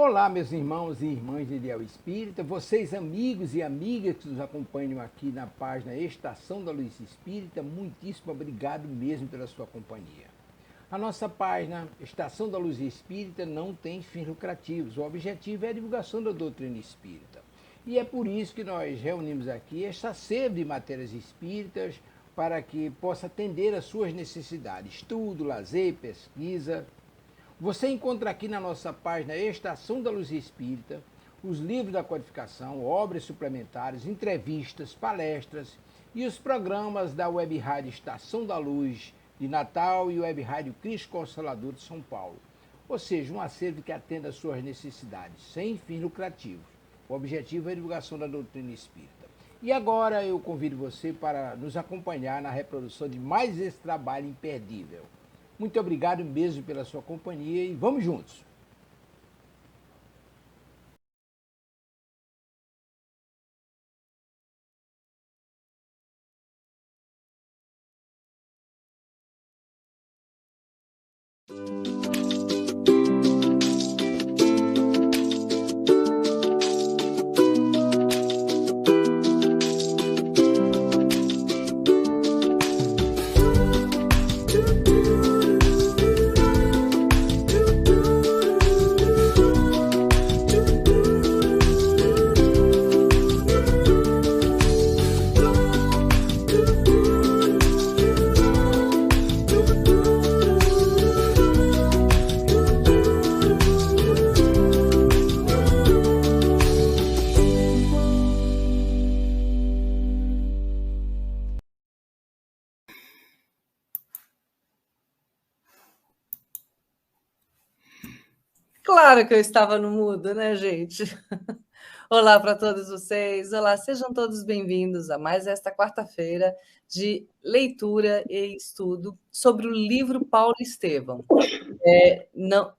Olá, meus irmãos e irmãs de Ideal Espírita, vocês amigos e amigas que nos acompanham aqui na página Estação da Luz Espírita, muitíssimo obrigado mesmo pela sua companhia. A nossa página Estação da Luz Espírita não tem fins lucrativos, o objetivo é a divulgação da doutrina espírita. E é por isso que nós reunimos aqui esta sede de matérias espíritas para que possa atender às suas necessidades, estudo, lazer, pesquisa. Você encontra aqui na nossa página Estação da Luz Espírita os livros da codificação, obras suplementares, entrevistas, palestras e os programas da Web Rádio Estação da Luz de Natal e Web Rádio Cristo Consolador de São Paulo. Ou seja, um acervo que atenda às suas necessidades, sem fins lucrativos. O objetivo é a divulgação da doutrina espírita. E agora eu convido você para nos acompanhar na reprodução de mais esse trabalho imperdível. Muito obrigado mesmo pela sua companhia e vamos juntos! Claro que eu estava no mudo, né, gente? Olá para todos vocês. Olá, sejam todos bem-vindos a mais esta quarta-feira de leitura e estudo sobre o livro Paulo Estevão.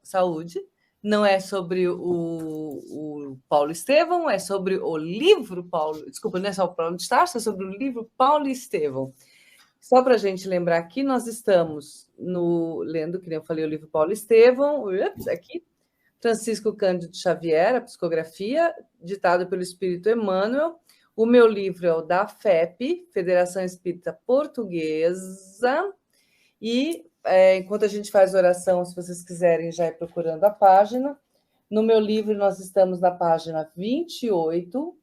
Saúde. Não é sobre o Paulo Estevão, é sobre o livro Paulo... Desculpa, não é só o Paulo de Tarso, é sobre o livro Paulo Estevão. Só para a gente lembrar aqui, nós estamos lendo, que nem eu falei, o livro Paulo Estevão, aqui, Francisco Cândido Xavier, a psicografia, ditado pelo Espírito Emmanuel. O meu livro é o da FEP, Federação Espírita Portuguesa. E, enquanto a gente faz oração, se vocês quiserem já ir procurando a página, no meu livro nós estamos na página 28,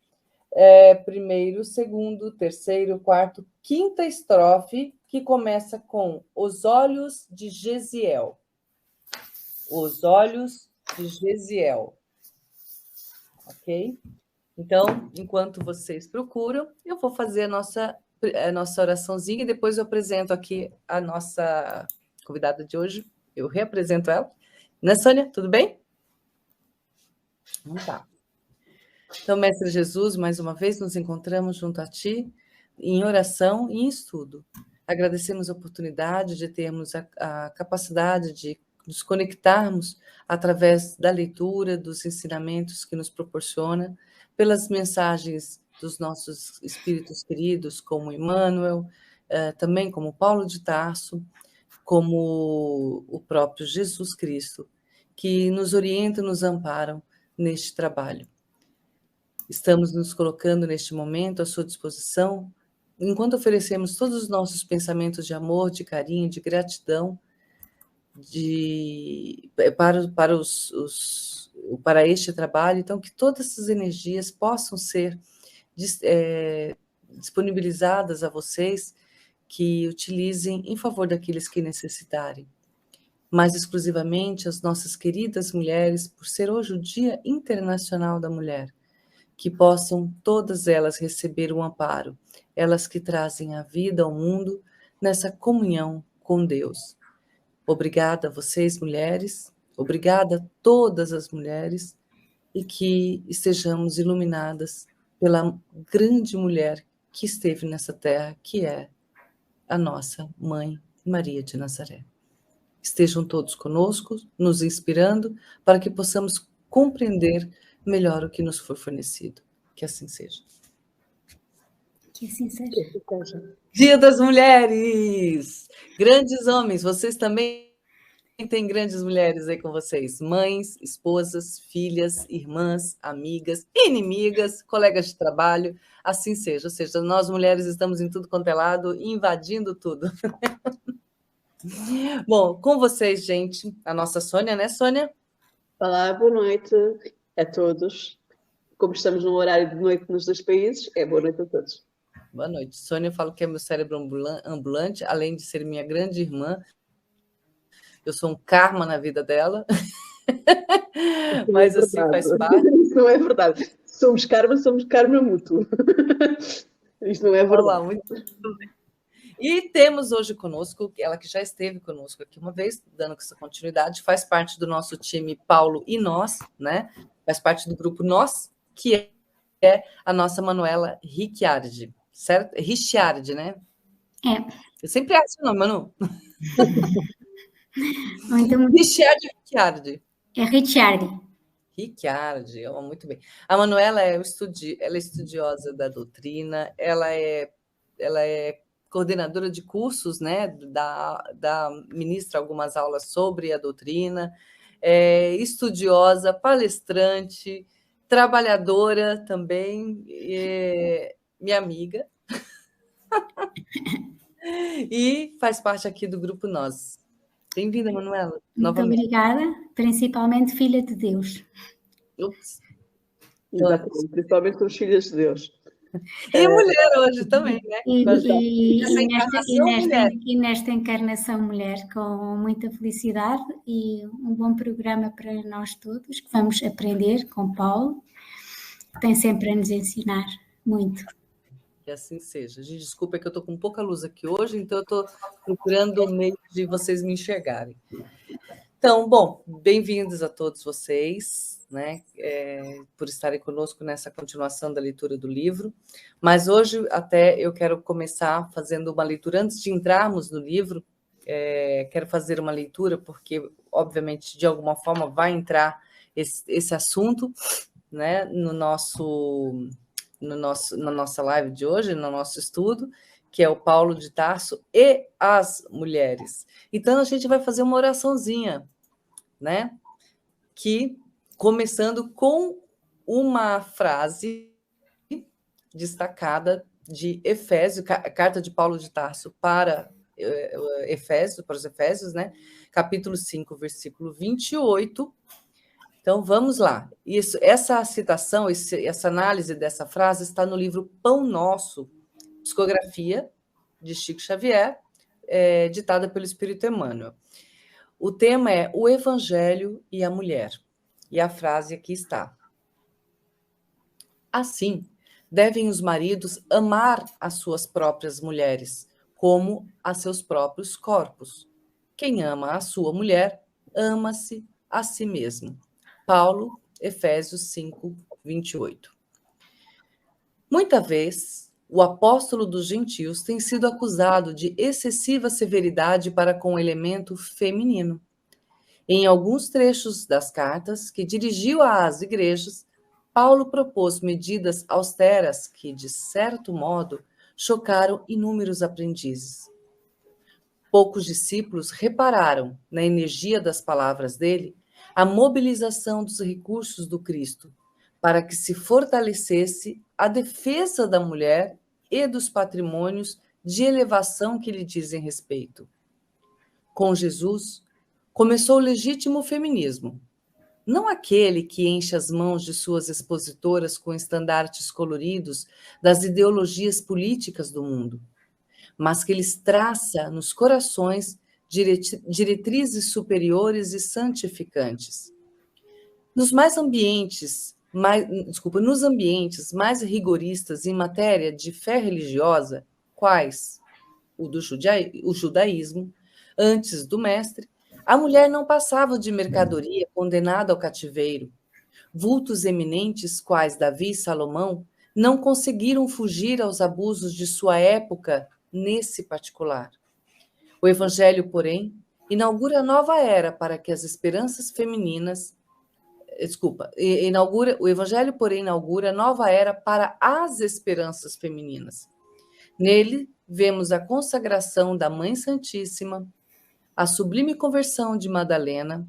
primeiro, segundo, terceiro, quarto, quinta estrofe, que começa com Os Olhos de Gesiel. Os Olhos de Gesiel. Ok? Então, enquanto vocês procuram, eu vou fazer a nossa oraçãozinha e depois eu apresento aqui a nossa convidada de hoje. Eu reapresento ela. Né, Sônia? Tudo bem? Tá. Então, Mestre Jesus, mais uma vez nos encontramos junto a Ti em oração e em estudo. Agradecemos a oportunidade de termos a capacidade de nos conectarmos através da leitura, dos ensinamentos que nos proporciona, pelas mensagens dos nossos espíritos queridos, como Emmanuel, também como Paulo de Tarso, como o próprio Jesus Cristo, que nos orientam e nos amparam neste trabalho. Estamos nos colocando neste momento à sua disposição, enquanto oferecemos todos os nossos pensamentos de amor, de carinho, de gratidão, para este trabalho, então que todas essas energias possam ser disponibilizadas a vocês, que utilizem em favor daqueles que necessitarem. Mais exclusivamente as nossas queridas mulheres, por ser hoje o Dia Internacional da Mulher, que possam todas elas receber um amparo, elas que trazem a vida ao mundo nessa comunhão com Deus. Obrigada a vocês, mulheres, obrigada a todas as mulheres, e que estejamos iluminadas pela grande mulher que esteve nessa terra, que é a nossa Mãe Maria de Nazaré. Estejam todos conosco, nos inspirando, para que possamos compreender melhor o que nos for fornecido. Que assim seja. Que assim seja. Dia das Mulheres! Grandes homens, vocês também tem grandes mulheres aí com vocês? Mães, esposas, filhas, irmãs, amigas, inimigas, colegas de trabalho, assim seja. Ou seja, nós mulheres estamos em tudo quanto é lado, invadindo tudo. Bom, com vocês, gente, a nossa Sônia, né, Sônia? Olá, boa noite a todos. Como estamos no horário de noite nos dois países, boa noite a todos. Boa noite. Sônia, eu falo que é meu cérebro ambulante, além de ser minha grande irmã. Eu sou um karma na vida dela. Mas assim faz parte. Isso não é verdade. Somos karma mútuo. Isto não é verdade. Olá, muito bem. E temos hoje conosco, ela que já esteve conosco aqui uma vez, dando essa continuidade, faz parte do nosso time Paulo e Nós, né? Faz parte do grupo Nós, que é a nossa Manuela Ricciardi, certo? Ricciardi, né? É. Eu sempre acho o nome, Manu. Então, Ricciardi. é Ricciardi. Ricciardi, muito bem. A Manuela ela é estudiosa da doutrina, ela é coordenadora de cursos, né? Ministra algumas aulas sobre a doutrina, é estudiosa, palestrante, trabalhadora também, minha amiga. E faz parte aqui do grupo Nós. Bem-vinda, Manuela. Muito obrigada, principalmente filha de Deus. Ups. Exatamente, principalmente com os filhos de Deus. E mulher hoje também, né? E nesta encarnação mulher, com muita felicidade e um bom programa para nós todos, que vamos aprender com Paulo, que tem sempre a nos ensinar muito. Que assim seja. Gente, desculpa que eu estou com pouca luz aqui hoje, então eu estou procurando o meio de vocês me enxergarem. Então, bom, bem-vindos a todos vocês, né, por estarem conosco nessa continuação da leitura do livro. Mas hoje até eu quero começar fazendo uma leitura, antes de entrarmos no livro, quero fazer uma leitura, porque, obviamente, de alguma forma vai entrar esse assunto, né, na nossa live de hoje, no nosso estudo, que é o Paulo de Tarso e as mulheres. Então, a gente vai fazer uma oraçãozinha, né? Que, começando com uma frase destacada de Efésios, carta de Paulo de Tarso para os Efésios, né? Capítulo 5, versículo 28. Então, vamos lá. Essa citação, essa análise dessa frase está no livro Pão Nosso, Psicografia de Chico Xavier, ditada pelo Espírito Emmanuel. O tema é o Evangelho e a Mulher. E a frase aqui está. Assim, devem os maridos amar as suas próprias mulheres, como a seus próprios corpos. Quem ama a sua mulher, ama-se a si mesmo. Paulo, Efésios 5, 28. Muita vez, o apóstolo dos gentios tem sido acusado de excessiva severidade para com o elemento feminino. Em alguns trechos das cartas que dirigiu às igrejas, Paulo propôs medidas austeras que, de certo modo, chocaram inúmeros aprendizes. Poucos discípulos repararam, na energia das palavras dele, a mobilização dos recursos do Cristo, para que se fortalecesse a defesa da mulher e dos patrimônios de elevação que lhe dizem respeito. Com Jesus, começou o legítimo feminismo, não aquele que enche as mãos de suas expositoras com estandartes coloridos das ideologias políticas do mundo, mas que lhes traça nos corações diretrizes superiores e santificantes. Nos ambientes mais rigoristas em matéria de fé religiosa, quais o judaísmo, antes do mestre, a mulher não passava de mercadoria condenada ao cativeiro. Vultos eminentes, quais Davi e Salomão, não conseguiram fugir aos abusos de sua época nesse particular. O Evangelho, porém, inaugura nova era para que as esperanças femininas... O Evangelho, porém, inaugura nova era para as esperanças femininas. Nele, vemos a consagração da Mãe Santíssima, a sublime conversão de Madalena,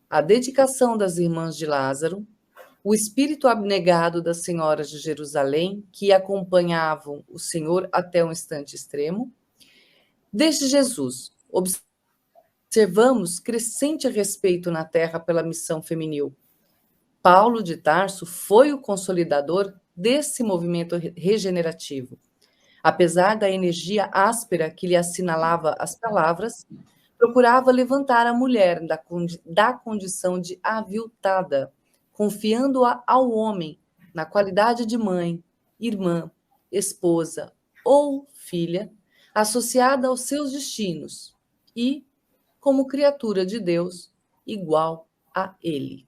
a dedicação das irmãs de Lázaro, o espírito abnegado das senhoras de Jerusalém, que acompanhavam o Senhor até um instante extremo. Desde Jesus, observamos crescente respeito na terra pela missão feminil. Paulo de Tarso foi o consolidador desse movimento regenerativo. Apesar da energia áspera que lhe assinalava as palavras, procurava levantar a mulher da condição de aviltada, confiando-a ao homem na qualidade de mãe, irmã, esposa ou filha, associada aos seus destinos e, como criatura de Deus, igual a ele.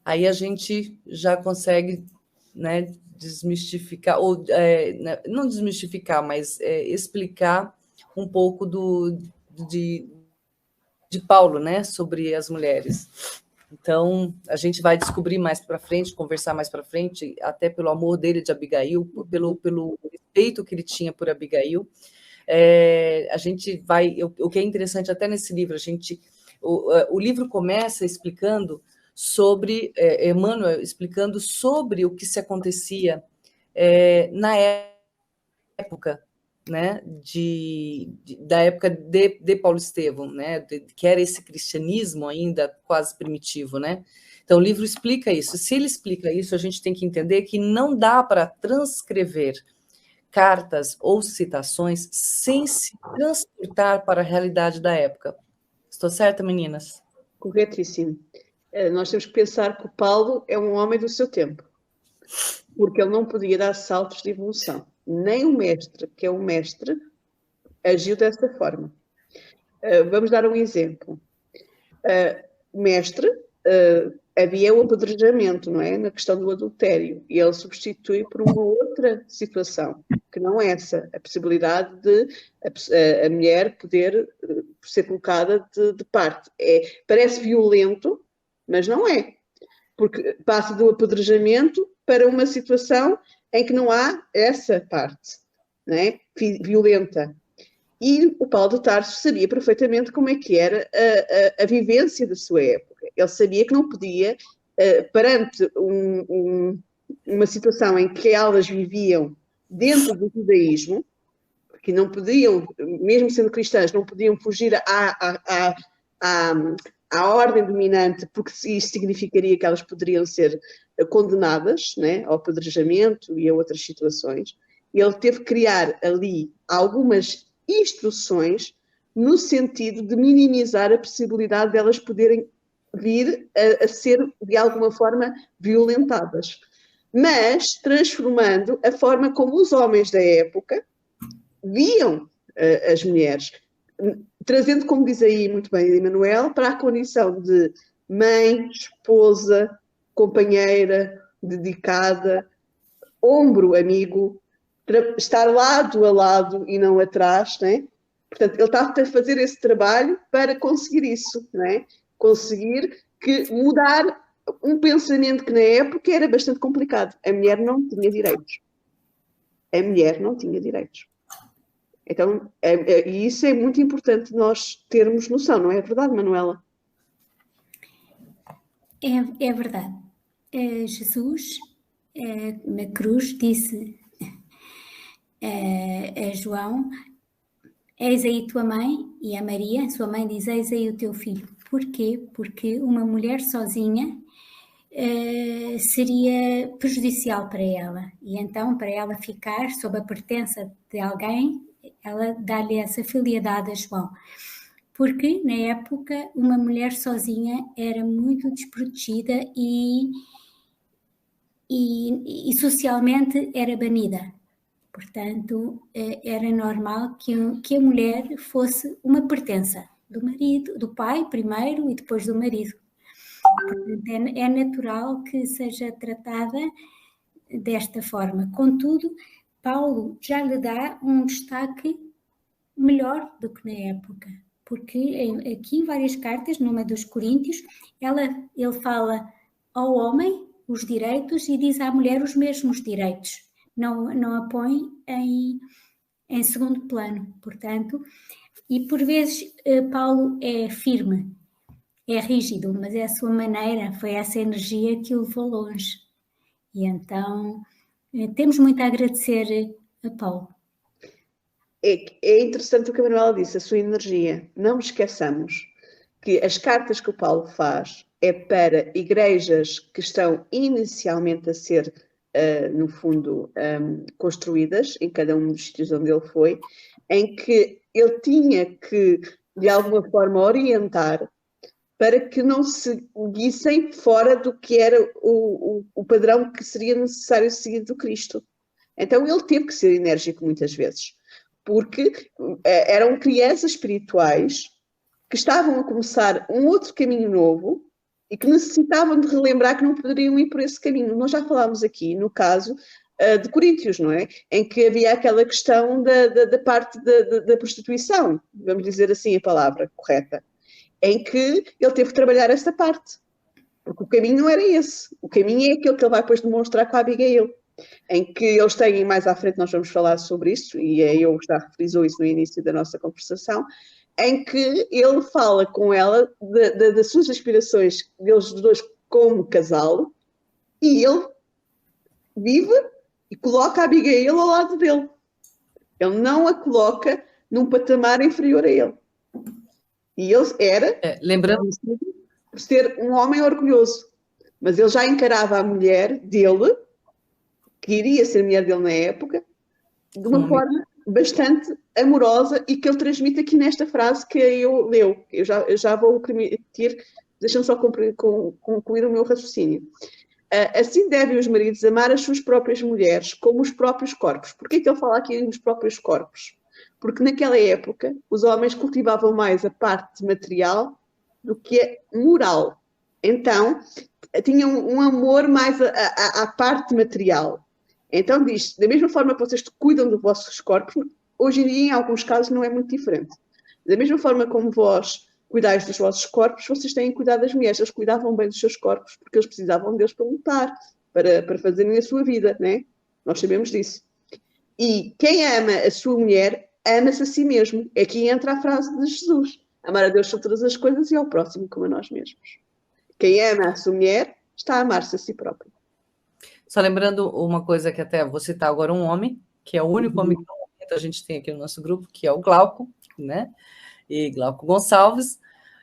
Aí a gente já consegue, né, desmistificar, ou não desmistificar, mas explicar um pouco de Paulo, né, sobre as mulheres. Então, a gente vai descobrir mais para frente, conversar mais para frente, até pelo amor dele de Abigail, pelo respeito que ele tinha por Abigail. A gente vai, o que é interessante até nesse livro, o livro começa explicando sobre, Emmanuel explicando sobre o que se acontecia na época, né, da época de Paulo Estevão, né, que era esse cristianismo ainda quase primitivo, né? Então o livro explica isso. Se ele explica isso, a gente tem que entender que não dá para transcrever cartas ou citações sem se transportar para a realidade da época. Estou certa, meninas? Corretíssimo. Nós temos que pensar que o Paulo é um homem do seu tempo, porque ele não podia dar saltos de evolução. Nem o mestre, que é o mestre, agiu dessa forma. Vamos dar um exemplo. O mestre, havia o apedrejamento, não é? Na questão do adultério, e ele substitui por uma outra situação, que não é essa, a possibilidade de a mulher poder ser colocada de parte. Parece violento, mas não é, porque passa do apedrejamento para uma situação em que não há essa parte, não é? Violenta. E o Paulo de Tarso sabia perfeitamente como é que era a vivência da sua época. Ele sabia que não podia, perante uma situação em que elas viviam dentro do judaísmo, que não podiam, mesmo sendo cristãs, não podiam fugir à ordem dominante, porque isso significaria que elas poderiam ser condenadas, né, ao apedrejamento e a outras situações. E ele teve que criar ali algumas instruções no sentido de minimizar a possibilidade de elas poderem vir a ser, de alguma forma, violentadas. Mas transformando a forma como os homens da época viam as mulheres, trazendo, como diz aí muito bem Emmanuel, para a condição de mãe, esposa, companheira, dedicada, ombro amigo, estar lado a lado e não atrás, né? Portanto, ele está a fazer esse trabalho para conseguir isso, né? Conseguir mudar um pensamento que na época era bastante complicado. A mulher não tinha direitos. A mulher não tinha direitos. Então, e isso é muito importante nós termos noção, não é verdade, Manuela? É verdade. Jesus, na cruz, disse a João: eis aí tua mãe, e a Maria, sua mãe, diz: eis aí o teu filho. Porquê? Porque uma mulher sozinha seria prejudicial para ela, e então, para ela ficar sob a pertença de alguém, ela dá-lhe essa filiedade a João. Porque, na época, uma mulher sozinha era muito desprotegida e socialmente era banida. Portanto, era normal que a mulher fosse uma pertença do marido, do pai primeiro e depois do marido. Portanto, é natural que seja tratada desta forma. Contudo, Paulo já lhe dá um destaque melhor do que na época, porque aqui em várias cartas, numa dos Coríntios, ele fala ao homem os direitos e diz à mulher os mesmos direitos. Não a põe em em segundo plano, portanto, e por vezes Paulo é firme, é rígido, mas é a sua maneira, foi essa energia que o levou longe. E então temos muito a agradecer a Paulo. É interessante o que a Manuela disse, a sua energia. Não nos esqueçamos que as cartas que o Paulo faz é para igrejas que estão inicialmente a ser, no fundo, construídas, em cada um dos sítios onde ele foi, em que ele tinha que, de alguma forma, orientar para que não seguissem fora do que era o padrão que seria necessário seguir do Cristo. Então ele teve que ser enérgico muitas vezes, porque eram crianças espirituais que estavam a começar um outro caminho novo e que necessitavam de relembrar que não poderiam ir por esse caminho. Nós já falámos aqui no caso de Coríntios, não é? Em que havia aquela questão da parte da prostituição, vamos dizer assim a palavra correta, em que ele teve que trabalhar essa parte, porque o caminho não era esse. O caminho é aquele que ele vai depois demonstrar com a Abigail, em que eles têm, mais à frente nós vamos falar sobre isso, e eu já frisou isso no início da nossa conversação, em que ele fala com ela das suas aspirações deles dois como casal, e ele vive e coloca a Abigail ao lado dele. Ele não a coloca num patamar inferior a ele. E ele era, lembrando, por ser um homem orgulhoso, mas ele já encarava a mulher dele, que iria ser a mulher dele na época, de uma forma bastante amorosa e que ele transmite aqui nesta frase que eu leu. Eu já vou permitir, deixa-me só concluir o meu raciocínio. Assim devem os maridos amar as suas próprias mulheres como os próprios corpos. Porquê que ele fala aqui nos próprios corpos? Porque naquela época os homens cultivavam mais a parte material do que a moral. Então, tinham um amor mais à parte material. Então diz, da mesma forma que vocês cuidam dos vossos corpos, hoje em dia, em alguns casos, não é muito diferente. Da mesma forma como vós cuidais dos vossos corpos, vocês têm cuidado das mulheres. Eles cuidavam bem dos seus corpos porque eles precisavam deles para lutar, para fazerem a sua vida, né? Nós sabemos disso. E quem ama a sua mulher, ama-se a si mesmo. Aqui entra a frase de Jesus. Amar a Deus sobre todas as coisas e ao próximo como a nós mesmos. Quem ama a sua mulher, está a amar-se a si próprio. Só lembrando uma coisa que até vou citar agora, um homem, que é o único homem que a gente tem aqui no nosso grupo, que é o Glauco, né? E Glauco Gonçalves,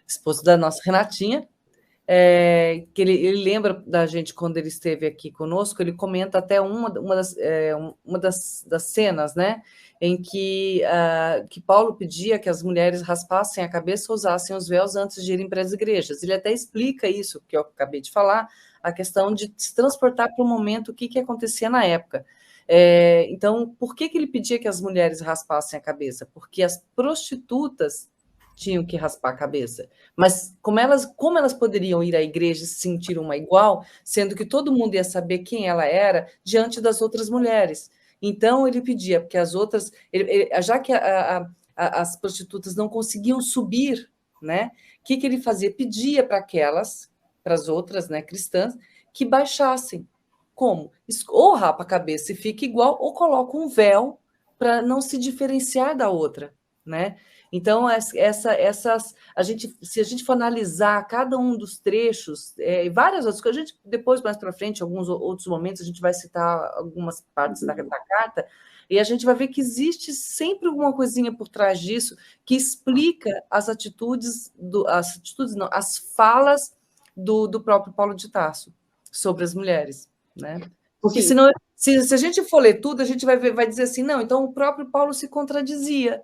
esposo da nossa Renatinha, que ele lembra da gente quando ele esteve aqui conosco, ele comenta até uma das cenas, né, em que Paulo pedia que as mulheres raspassem a cabeça ou usassem os véus antes de irem para as igrejas. Ele até explica isso, que eu acabei de falar, a questão de se transportar para o momento, o que acontecia na época. Então, por que ele pedia que as mulheres raspassem a cabeça? Porque as prostitutas tinham que raspar a cabeça. Mas como elas poderiam ir à igreja e se sentir uma igual, sendo que todo mundo ia saber quem ela era diante das outras mulheres? Então, ele pedia, porque as outras... já que as prostitutas não conseguiam subir, né? O que ele fazia? Pedia para as outras, né, cristãs, que baixassem. Como? Ou rapa a cabeça e fica igual, ou coloca um véu para não se diferenciar da outra, né? Então, se a gente for analisar cada um dos trechos, várias outras coisas, a gente, depois, mais para frente, em alguns outros momentos, a gente vai citar algumas partes da carta, e a gente vai ver que existe sempre alguma coisinha por trás disso que explica as falas do próprio Paulo de Tarso sobre as mulheres, né? Porque senão, se a gente for ler tudo, a gente vai dizer assim, não, então o próprio Paulo se contradizia,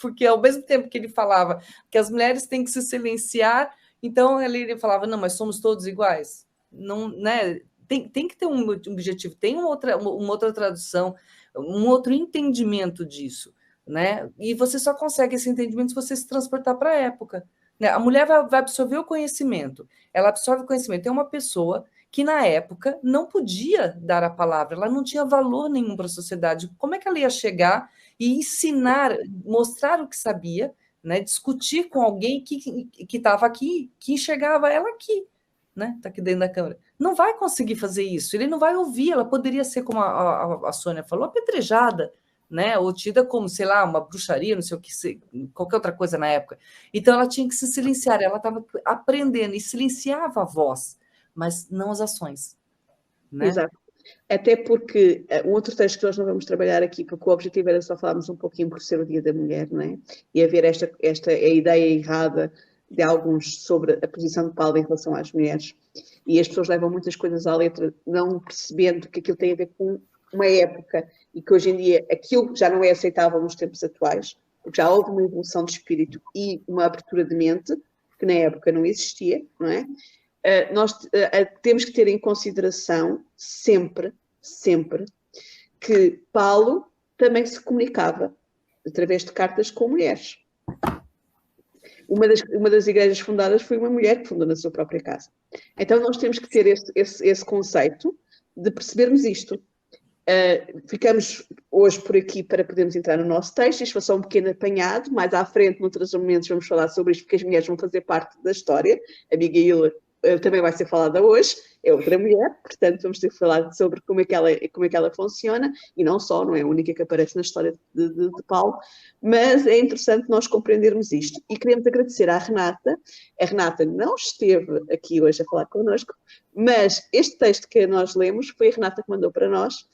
porque ao mesmo tempo que ele falava que as mulheres têm que se silenciar, então ele falava, não, mas somos todos iguais. Não, né? Tem que ter um objetivo, tem uma outra tradução, um outro entendimento disso, né? E você só consegue esse entendimento se você se transportar para a época. A mulher vai absorver o conhecimento, ela absorve o conhecimento. É uma pessoa que, na época, não podia dar a palavra, ela não tinha valor nenhum para a sociedade. Como é que ela ia chegar e ensinar, mostrar o que sabia, né? Discutir com alguém que estava aqui, que enxergava ela aqui, né? Está aqui dentro da câmera. Não vai conseguir fazer isso, ele não vai ouvir, ela poderia ser, como a Sônia falou, apedrejada, né? Ou tida como, sei lá, uma bruxaria, não sei o que, qualquer outra coisa na época. Então ela tinha que se silenciar, ela estava aprendendo e silenciava a voz, mas não as ações, né? Exato. Até porque um outro texto que nós não vamos trabalhar aqui, porque o objetivo era só falarmos um pouquinho por ser o Dia da Mulher, não é? E haver esta ideia errada de alguns sobre a posição de Paulo em relação às mulheres. E as pessoas levam muitas coisas à letra, não percebendo que aquilo tem a ver com uma época e que hoje em dia aquilo já não é aceitável nos tempos atuais, porque já houve uma evolução de espírito e uma abertura de mente, que na época não existia, não é? Nós temos que ter em consideração sempre que Paulo também se comunicava através de cartas com mulheres. Uma das igrejas fundadas foi uma mulher que fundou na sua própria casa. Então nós temos que ter esse conceito de percebermos isto. Ficamos hoje por aqui para podermos entrar no nosso texto. Isto foi só um pequeno apanhado. Mais à frente, noutros momentos, vamos falar sobre isto, porque as mulheres vão fazer parte da história. A Abigail também vai ser falada hoje, é outra mulher, portanto vamos ter que falar sobre como é que ela funciona, e não só, não é a única que aparece na história de Paulo, mas é interessante nós compreendermos isto. E queremos agradecer à Renata. A Renata não esteve aqui hoje a falar connosco, mas este texto que nós lemos foi a Renata que mandou para nós,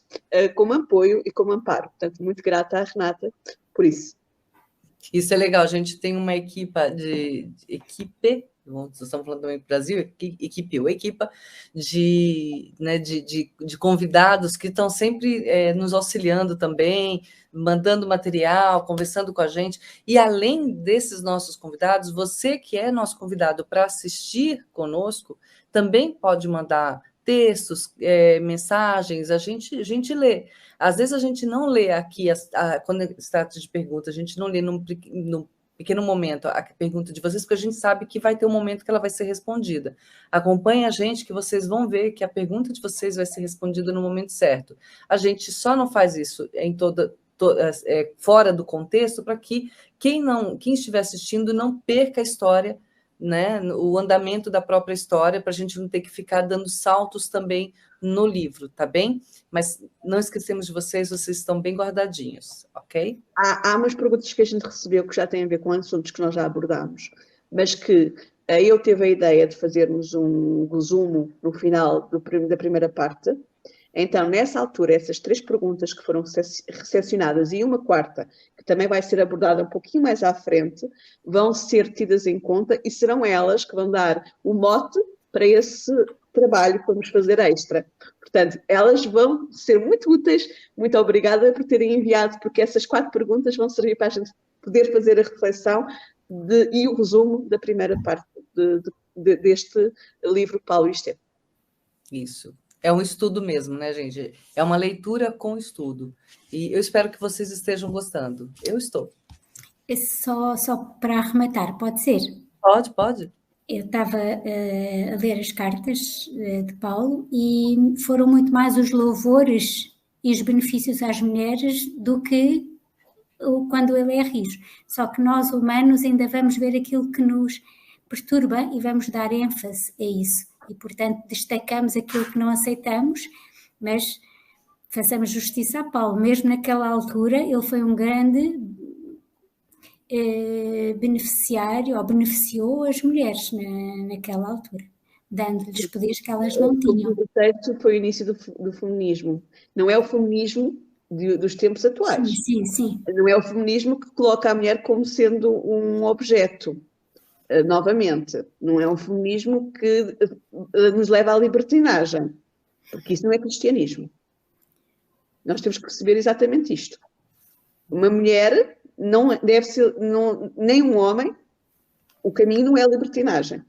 como apoio e como amparo. Portanto, muito grata à Renata por isso. Isso é legal, a gente tem uma equipe, estamos falando também do Brasil, equipa de convidados que estão sempre nos auxiliando também, mandando material, conversando com a gente. E além desses nossos convidados, você que é nosso convidado para assistir conosco, também pode mandar textos, mensagens, a gente lê. Às vezes a gente não lê aqui, quando se trata de pergunta, a gente não lê num pequeno momento a pergunta de vocês, porque a gente sabe que vai ter um momento que ela vai ser respondida. Acompanhe a gente, que vocês vão ver que a pergunta de vocês vai ser respondida no momento certo. A gente só não faz isso fora do contexto para que quem estiver assistindo não perca a história, né, o andamento da própria história, para a gente não ter que ficar dando saltos também no livro, tá bem? Mas não esquecemos de vocês estão bem guardadinhos, ok? Há umas perguntas que a gente recebeu que já têm a ver com assuntos que nós já abordámos, mas que eu tive a ideia de fazermos um resumo no final da primeira parte. Então, nessa altura, essas 3 perguntas que foram recepcionadas e uma quarta, que também vai ser abordada um pouquinho mais à frente, vão ser tidas em conta e serão elas que vão dar o mote para esse trabalho que vamos fazer extra. Portanto, elas vão ser muito úteis. Muito obrigada por terem enviado, porque essas 4 perguntas vão servir para a gente poder fazer a reflexão e o resumo da primeira parte deste livro Paulo Estevam. Isso. É um estudo mesmo, né, gente? É uma leitura com estudo. E eu espero que vocês estejam gostando. Eu estou. Só para arrematar, pode ser? Pode. Eu estava a ler as cartas de Paulo e foram muito mais os louvores e os benefícios às mulheres do que quando ele é rijo. Só que nós, humanos, ainda vamos ver aquilo que nos perturba e vamos dar ênfase a isso. E, portanto, destacamos aquilo que não aceitamos, mas façamos justiça a Paulo. Mesmo naquela altura, ele foi um grande beneficiário, ou beneficiou as mulheres naquela altura, dando-lhes poderes que elas não tinham. O texto foi o início do feminismo. Não é o feminismo dos tempos atuais. Sim. Não é o feminismo que coloca a mulher como sendo um objeto. Novamente, não é um feminismo que nos leva à libertinagem, porque isso não é cristianismo. Nós temos que perceber exatamente isto. Uma mulher não deve ser, nem um homem, o caminho não é a libertinagem.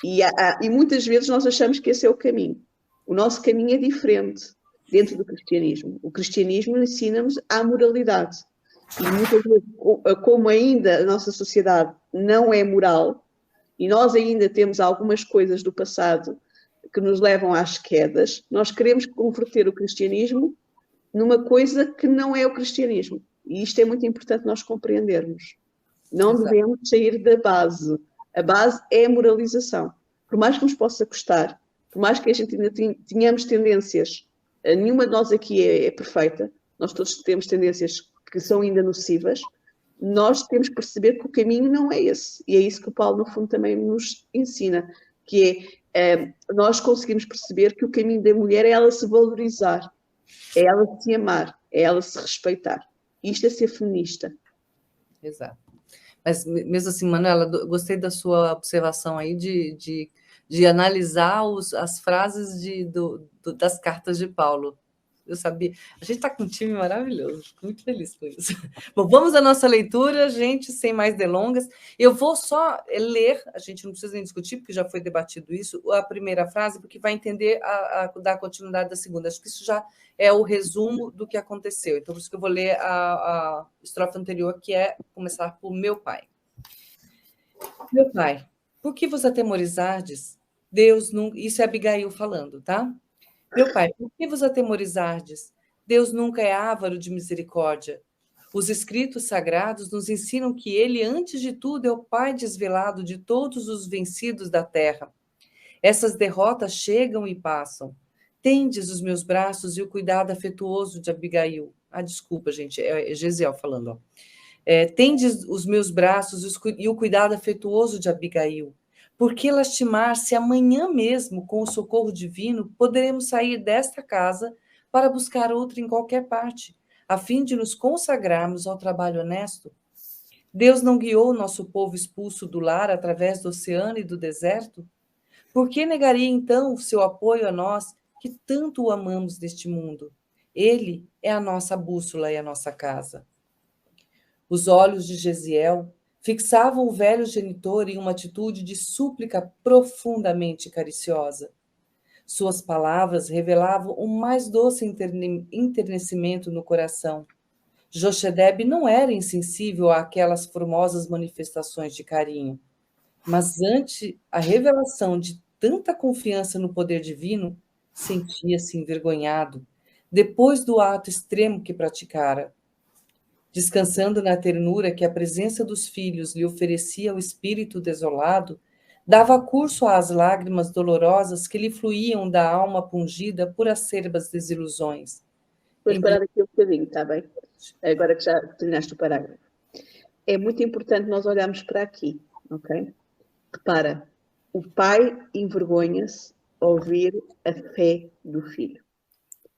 E muitas vezes nós achamos que esse é o caminho. O nosso caminho é diferente dentro do cristianismo. O cristianismo ensina-nos a moralidade. E muitas vezes, como ainda a nossa sociedade não é moral, e nós ainda temos algumas coisas do passado que nos levam às quedas, nós queremos converter o cristianismo numa coisa que não é o cristianismo. E isto é muito importante nós compreendermos. Não devemos sair da base. A base é a moralização. Por mais que nos possa custar, por mais que a gente ainda tenhamos tendências, nenhuma de nós aqui é perfeita, nós todos temos tendências que são ainda nocivas, nós temos que perceber que o caminho não é esse. E é isso que o Paulo, no fundo, também nos ensina, que nós conseguimos perceber que o caminho da mulher é ela se valorizar, é ela se amar, é ela se respeitar. Isto é ser feminista. Exato. Mas mesmo assim, Manuela, gostei da sua observação aí de analisar as frases das cartas de Paulo. Eu sabia. A gente está com um time maravilhoso, fico muito feliz com isso. Bom, vamos à nossa leitura, gente, sem mais delongas. Eu vou só ler, a gente não precisa nem discutir, porque já foi debatido isso, a primeira frase, porque vai entender dar continuidade da segunda. Acho que isso já é o resumo do que aconteceu. Então, por isso que eu vou ler a estrofe anterior, que é começar por meu pai. Meu pai, por que vos atemorizardes? Deus nunca... Isso é Abigail falando, tá? Meu pai, por que vos atemorizardes? Deus nunca é avaro de misericórdia. Os escritos sagrados nos ensinam que ele, antes de tudo, é o pai desvelado de todos os vencidos da terra. Essas derrotas chegam e passam. Tendes os meus braços e o cuidado afetuoso de Abigail. Desculpa, gente, é Gesiel falando. Ó. Tendes os meus braços e o cuidado afetuoso de Abigail. Por que lastimar se amanhã mesmo, com o socorro divino, poderemos sair desta casa para buscar outra em qualquer parte, a fim de nos consagrarmos ao trabalho honesto? Deus não guiou o nosso povo expulso do lar através do oceano e do deserto? Por que negaria então o seu apoio a nós, que tanto o amamos neste mundo? Ele é a nossa bússola e a nossa casa. Os olhos de Gesiel fixavam o velho genitor em uma atitude de súplica profundamente cariciosa. Suas palavras revelavam o mais doce enternecimento no coração. Jochedeb não era insensível àquelas formosas manifestações de carinho, mas ante a revelação de tanta confiança no poder divino, sentia-se envergonhado, depois do ato extremo que praticara. Descansando na ternura que a presença dos filhos lhe oferecia ao espírito desolado, dava curso às lágrimas dolorosas que lhe fluíam da alma pungida por acerbas desilusões. Vou parar aqui um bocadinho, está bem? Agora que já terminaste o parágrafo. É muito importante nós olharmos para aqui, ok? Repara, o pai envergonha-se ao ouvir a fé do filho.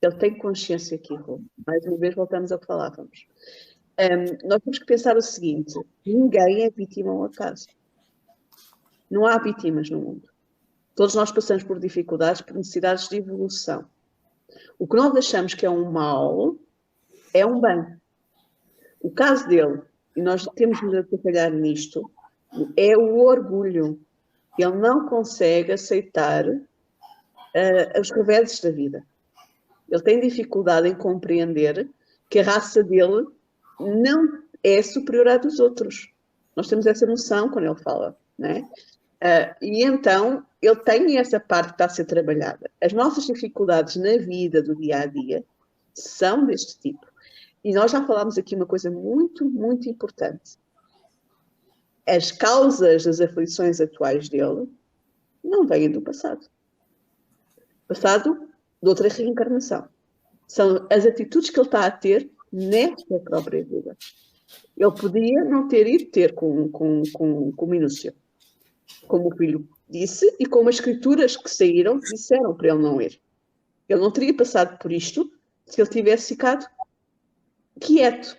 Ele tem consciência que errou. Mais uma vez voltamos ao que falávamos. Nós temos que pensar o seguinte: ninguém é vítima ao acaso. Não há vítimas no mundo. Todos nós passamos por dificuldades, por necessidades de evolução. O que nós achamos que é um mal, é um bem. O caso dele, e nós temos de trabalhar nisto, é o orgulho. Ele não consegue aceitar os reveses da vida. Ele tem dificuldade em compreender que a raça dele não é superior à dos outros. Nós temos essa noção quando ele fala, não é? E então, ele tem essa parte que está a ser trabalhada. As nossas dificuldades na vida do dia-a-dia são deste tipo. E nós já falámos aqui uma coisa muito, muito importante. As causas das aflições atuais dele não vêm do passado. Passado de outra reencarnação. São as atitudes que ele está a ter nesta própria vida. Ele podia não ter ido ter com minúcia, como o filho disse, e como as escrituras que saíram disseram para ele não ir. Ele não teria passado por isto se ele tivesse ficado quieto.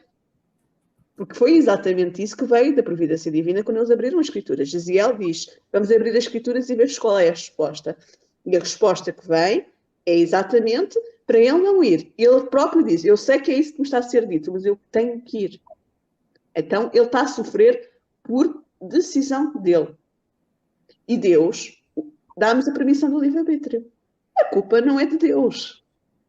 Porque foi exatamente isso que veio da providência divina quando eles abriram as escrituras. Gesiel diz, vamos abrir as escrituras e ver qual é a resposta. E a resposta que vem é exatamente para ele não ir. Ele próprio diz, eu sei que é isso que me está a ser dito, mas eu tenho que ir. Então, ele está a sofrer por decisão dele. E Deus dá-nos a permissão do livre-arbítrio. A culpa não é de Deus.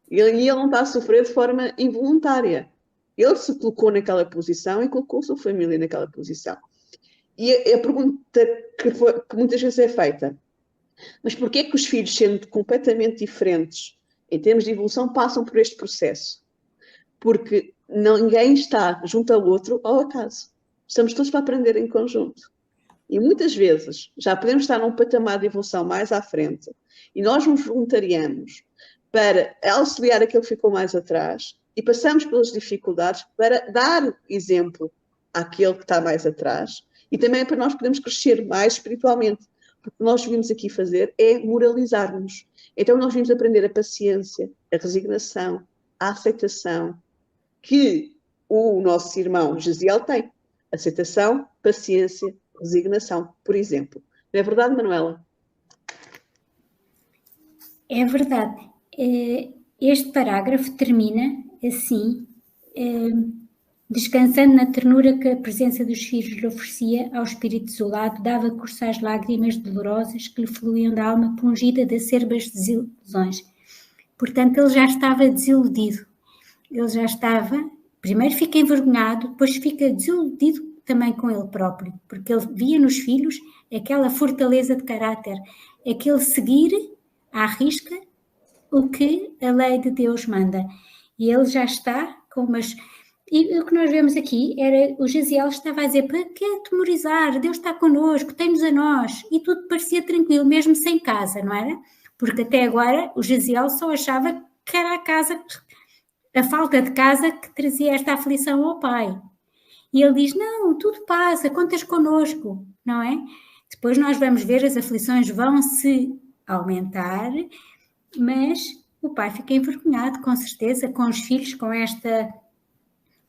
E ele não está a sofrer de forma involuntária. Ele se colocou naquela posição e colocou a sua família naquela posição. E a pergunta que muitas vezes é feita, mas porquê é que os filhos, sendo completamente diferentes em termos de evolução, passam por este processo? Porque ninguém está junto ao outro ao acaso. Estamos todos para aprender em conjunto. E muitas vezes já podemos estar num patamar de evolução mais à frente e nós nos voluntariamos para auxiliar aquele que ficou mais atrás, e passamos pelas dificuldades para dar exemplo àquele que está mais atrás e também para nós podermos crescer mais espiritualmente. Porque o que nós vimos aqui fazer é moralizar-nos. Então nós vimos aprender a paciência, a resignação, a aceitação que o nosso irmão Gesiel tem. Aceitação, paciência, resignação, por exemplo. Não é verdade, Manuela? É verdade. Este parágrafo termina assim, descansando na ternura que a presença dos filhos lhe oferecia, ao espírito desolado dava curso às lágrimas dolorosas que lhe fluíam da alma pungida de acerbas desilusões. Portanto, ele já estava desiludido. Ele já estava, primeiro fica envergonhado, depois fica desiludido também com ele próprio, porque ele via nos filhos aquela fortaleza de caráter, aquele seguir à risca o que a lei de Deus manda. E ele já está com umas... E o que nós vemos aqui era, o Gesiel estava a dizer, para que atemorizar? Deus está connosco, tem-nos a nós. E tudo parecia tranquilo, mesmo sem casa, não era? Porque até agora o Gesiel só achava que era a casa, a falta de casa que trazia esta aflição ao pai. E ele diz, não, tudo passa, contas connosco, não é? Depois nós vamos ver, as aflições vão se aumentar, mas o pai fica envergonhado, com certeza, com os filhos, com esta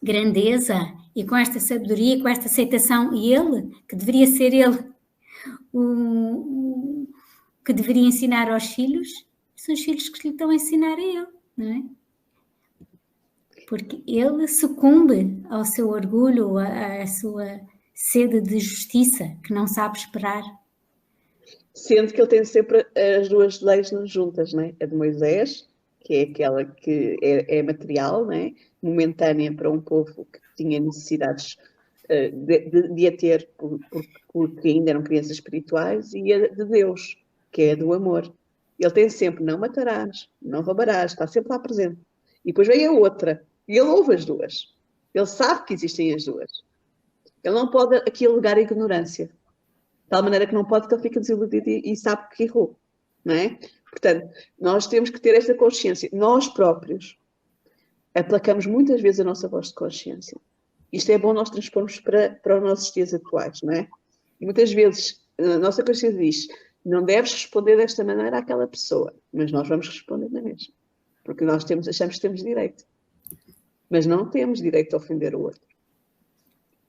grandeza e com esta sabedoria, com esta aceitação. E ele, que deveria ser ele o que deveria ensinar aos filhos, são os filhos que lhe estão a ensinar a ele, não é? Porque ele sucumbe ao seu orgulho, à sua sede de justiça, que não sabe esperar. Sendo que ele tem sempre as duas leis juntas, não é? A de Moisés, que é aquela que é material, não é? Momentânea para um povo que tinha necessidades de a ter porque ainda eram crianças espirituais, e a de Deus, que é a do amor. Ele tem sempre, não matarás, não roubarás, está sempre lá presente. E depois vem a outra, e ele ouve as duas. Ele sabe que existem as duas. Ele não pode aqui alegar a ignorância. De tal maneira que não pode, que ele fica desiludido e sabe que errou. Não é? Portanto, nós temos que ter esta consciência. Nós próprios aplacamos muitas vezes a nossa voz de consciência. Isto é bom nós transpormos para os nossos dias atuais, não é? E muitas vezes a nossa consciência diz, não deves responder desta maneira àquela pessoa, mas nós vamos responder na mesma. Porque nós achamos que temos direito. Mas não temos direito a ofender o outro.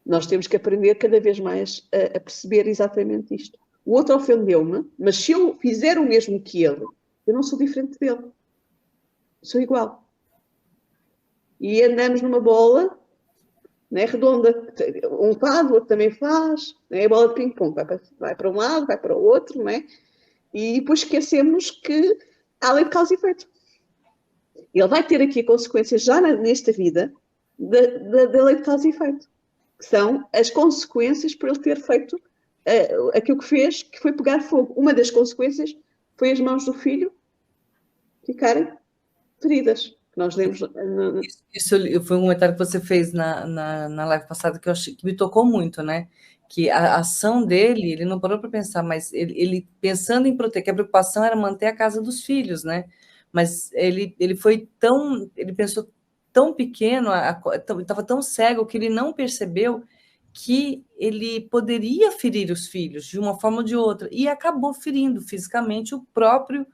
Nós temos que aprender cada vez mais a perceber exatamente isto. O outro ofendeu-me, mas se eu fizer o mesmo que ele, eu não sou diferente dele. Sou igual. E andamos numa bola, né, redonda. Um faz, o outro também faz. Né, a bola de ping-pong vai para um lado, vai para o outro. Né, e depois esquecemos que há lei de causa e efeito. Ele vai ter aqui consequências já nesta vida da lei de causa e efeito. Que são as consequências por ele ter feito aquilo que fez, que foi pegar fogo. Uma das consequências foi as mãos do filho ficarem feridas. Nós lemos... Isso foi um comentário que você fez na live passada que eu achei que me tocou muito, né? Que a ação dele, ele não parou para pensar, mas ele pensando em proteger, que a preocupação era manter a casa dos filhos, né? Mas ele pensou tão pequeno, estava tão cego que ele não percebeu que ele poderia ferir os filhos de uma forma ou de outra, e acabou ferindo fisicamente o próprio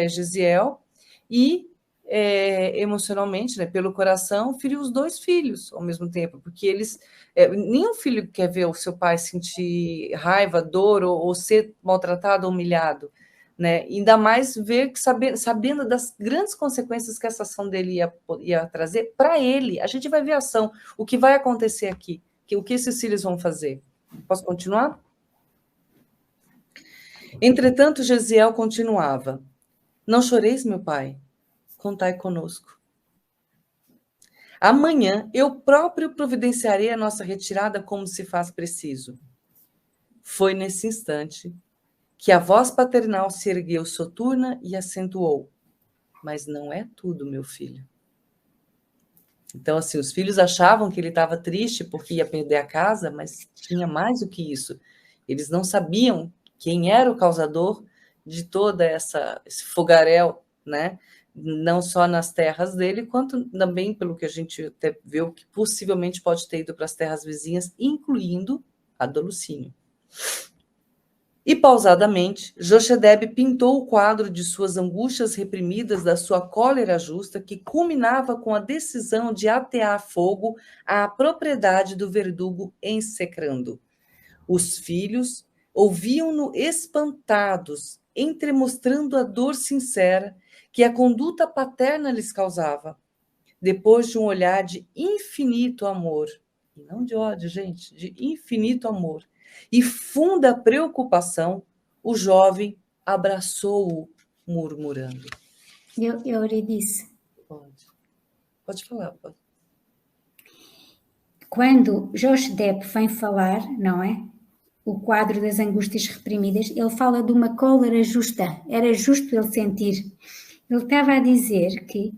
Gesiel e emocionalmente, né, pelo coração, feriu os dois filhos ao mesmo tempo, porque eles nenhum filho quer ver o seu pai sentir raiva, dor ou ser maltratado ou humilhado, né? Ainda mais ver que sabendo das grandes consequências que essa ação dele ia trazer para ele. A gente vai ver a ação, o que vai acontecer aqui, o que esses filhos vão fazer. Posso continuar? Entretanto, Gesiel continuava: não choreis, meu pai, contai conosco. Amanhã eu próprio providenciarei a nossa retirada como se faz preciso. Foi nesse instante que a voz paternal se ergueu soturna e acentuou: mas não é tudo, meu filho. Então, assim, os filhos achavam que ele estava triste porque ia perder a casa, mas tinha mais do que isso. Eles não sabiam quem era o causador de toda esse fogaréu, né, não só nas terras dele, quanto também, pelo que a gente até viu, que possivelmente pode ter ido para as terras vizinhas, incluindo a do Lucínio. E, pausadamente, Jochedeb pintou o quadro de suas angústias reprimidas, da sua cólera justa, que culminava com a decisão de atear fogo à propriedade do verdugo execrando. Os filhos ouviam-no espantados, entremostrando a dor sincera que a conduta paterna lhes causava. Depois de um olhar de infinito amor, e não de ódio, gente, de infinito amor, e funda preocupação, o jovem abraçou-o, murmurando. Eu lhe disse. Pode falar. Pode. Quando Jochedeb vem falar, não é? O quadro das angústias reprimidas, ele fala de uma cólera justa. Era justo ele sentir. Ele estava a dizer que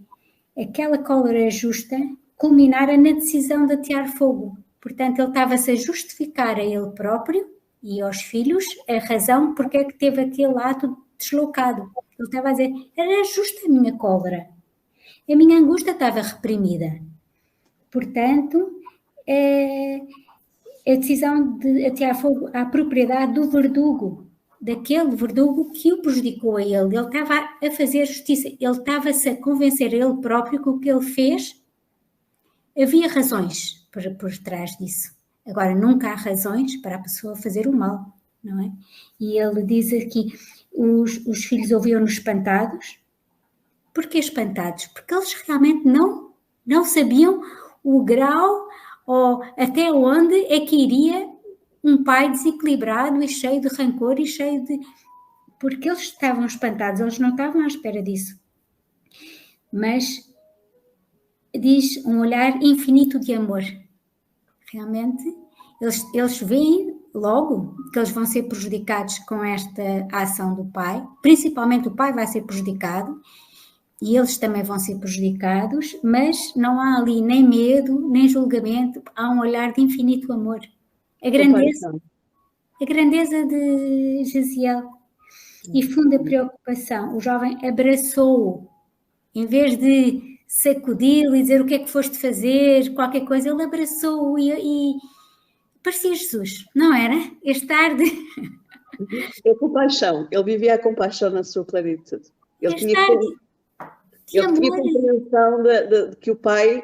aquela cólera justa culminara na decisão de atear fogo. Portanto, ele estava-se a justificar a ele próprio e aos filhos a razão porque é que teve aquele ato deslocado. Ele estava a dizer, era justa a minha cólera. A minha angústia estava reprimida. Portanto, a decisão de atear fogo à propriedade do verdugo, daquele verdugo que o prejudicou a ele. Ele estava a fazer justiça, ele estava-se a convencer a ele próprio que o que ele fez, havia razões por trás disso. Agora, nunca há razões para a pessoa fazer o mal, não é? E ele diz aqui, os filhos ouviam-no espantados. Porquê espantados? Porque eles realmente não sabiam o grau ou até onde é que iria um pai desequilibrado e cheio de rancor e cheio de... Porque eles estavam espantados, eles não estavam à espera disso. Mas diz um olhar infinito de amor. Realmente, eles veem logo que eles vão ser prejudicados com esta ação do pai, principalmente o pai vai ser prejudicado, e eles também vão ser prejudicados, mas não há ali nem medo, nem julgamento, há um olhar de infinito amor. A grandeza de Jaziel e funda preocupação. O jovem abraçou-o, em vez de sacudi-lo e dizer o que é que foste fazer, qualquer coisa, ele abraçou-o e parecia Jesus, não era? Este tarde. É compaixão, ele vivia a compaixão na sua plenitude. Ele tinha compreensão de que o pai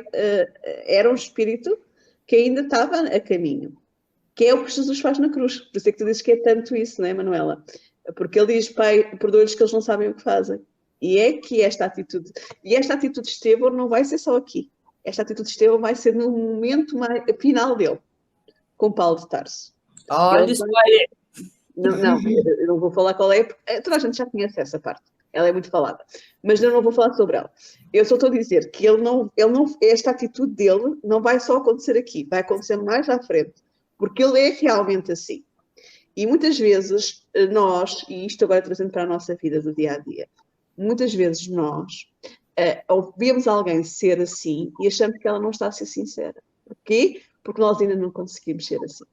era um espírito que ainda estava a caminho, que é o que Jesus faz na cruz. Por isso é que tu dizes que é tanto isso, não é, Manuela? Porque ele diz, pai, perdoa-lhes que eles não sabem o que fazem. E é que esta atitude de Estevão não vai ser só aqui. Esta atitude de Estevão vai ser no momento final dele, com Paulo de Tarso. Olha isso aí! Não, eu não vou falar qual é, porque toda a gente já conhece essa parte. Ela é muito falada. Mas eu não vou falar sobre ela. Eu só estou a dizer que esta atitude dele não vai só acontecer aqui, vai acontecer mais à frente. Porque ele é realmente assim. E muitas vezes nós, e isto agora trazendo para a nossa vida do dia a dia, muitas vezes nós ouvimos alguém ser assim e achamos que ela não está a ser sincera. Porquê? Porque nós ainda não conseguimos ser assim.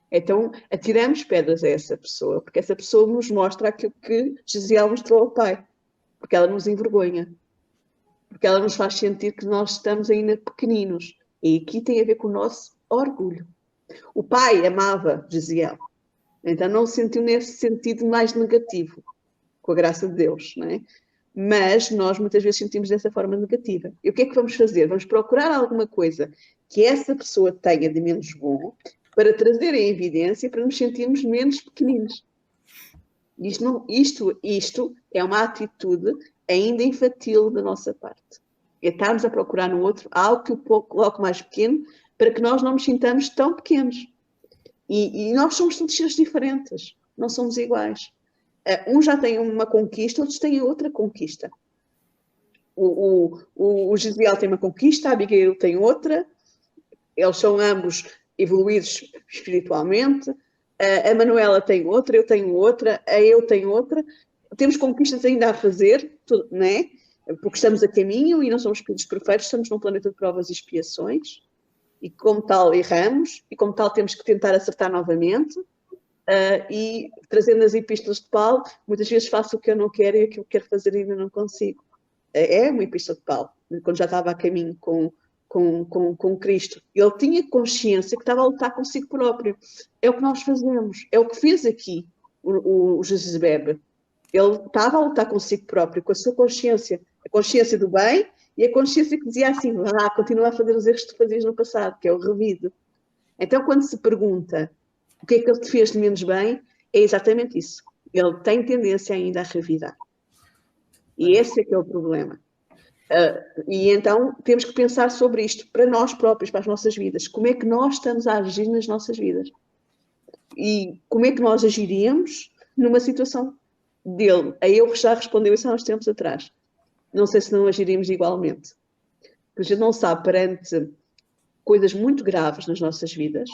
Então, atiramos pedras a essa pessoa, porque essa pessoa nos mostra aquilo que Jaziel mostrou ao pai. Porque ela nos envergonha. Porque ela nos faz sentir que nós estamos ainda pequeninos. E aqui tem a ver com o nosso orgulho. O pai amava Jaziel. Então, não o sentiu nesse sentido mais negativo. Com a graça de Deus, não é? Mas nós muitas vezes sentimos dessa forma negativa. E o que é que vamos fazer? Vamos procurar alguma coisa que essa pessoa tenha de menos bom para trazer em evidência para nos sentirmos menos pequeninos. Isto é uma atitude ainda infantil da nossa parte. É estarmos a procurar no outro algo que o coloque mais pequeno para que nós não nos sintamos tão pequenos. E nós somos todos seres diferentes, não somos iguais. Um já tem uma conquista, outros têm outra conquista. O Jaziel tem uma conquista, a Abigail tem outra. Eles são ambos evoluídos espiritualmente. A Manuela tem outra, eu tenho outra, eu tenho outra. Temos conquistas ainda a fazer, não é? Porque estamos a caminho e não somos espíritos perfeitos, estamos num planeta de provas e expiações. E como tal erramos, e como tal temos que tentar acertar novamente. E trazendo as epístolas de Paulo, muitas vezes faço o que eu não quero e aquilo que quero fazer ainda não consigo. é uma epístola de Paulo, quando já estava a caminho com Cristo. Ele tinha consciência que estava a lutar consigo próprio. É o que nós fazemos, é o que fez aqui o Jezebel. Ele estava a lutar consigo próprio, com a sua consciência, a consciência do bem e a consciência que dizia assim, continua a fazer os erros que tu fazias no passado, que é o revido. Então, quando se pergunta o que é que ele te fez de menos bem, é exatamente isso. Ele tem tendência ainda a revidar. E esse é que é o problema. E então temos que pensar sobre isto para nós próprios, para as nossas vidas. Como é que nós estamos a agir nas nossas vidas? E como é que nós agiríamos numa situação dele? A eu já respondeu isso há uns tempos atrás. Não sei se não agiríamos igualmente. Porque a gente não sabe, perante coisas muito graves nas nossas vidas,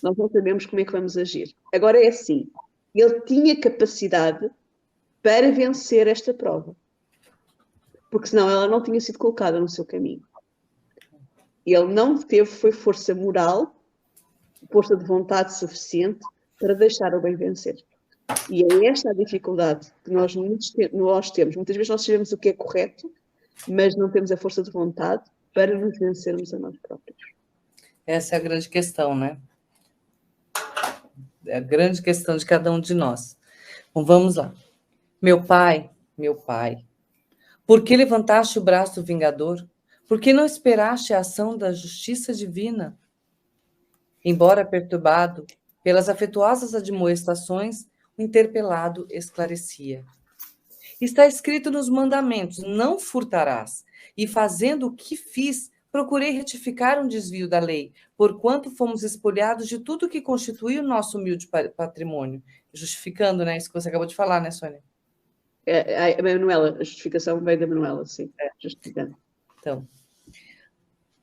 nós não sabemos como é que vamos agir. Agora é assim, ele tinha capacidade para vencer esta prova. Porque senão ela não tinha sido colocada no seu caminho. Ele não teve, foi força moral, força de vontade suficiente para deixar o bem vencer. E é esta a dificuldade que nós temos. Muitas vezes nós sabemos o que é correto, mas não temos a força de vontade para nos vencermos a nós próprios. Essa é a grande questão, né? É a grande questão de cada um de nós. Bom, vamos lá. Meu pai, por que levantaste o braço do vingador? Por que não esperaste a ação da justiça divina? Embora perturbado pelas afetuosas admoestações, o interpelado esclarecia. Está escrito nos mandamentos, não furtarás. E fazendo o que fiz, procurei retificar um desvio da lei, porquanto fomos espolhados de tudo que constitui o nosso humilde patrimônio. Justificando, né? Isso que você acabou de falar, né, Sônia? A Manuela, a justificação veio da Manuela, sim. Justificando. Então,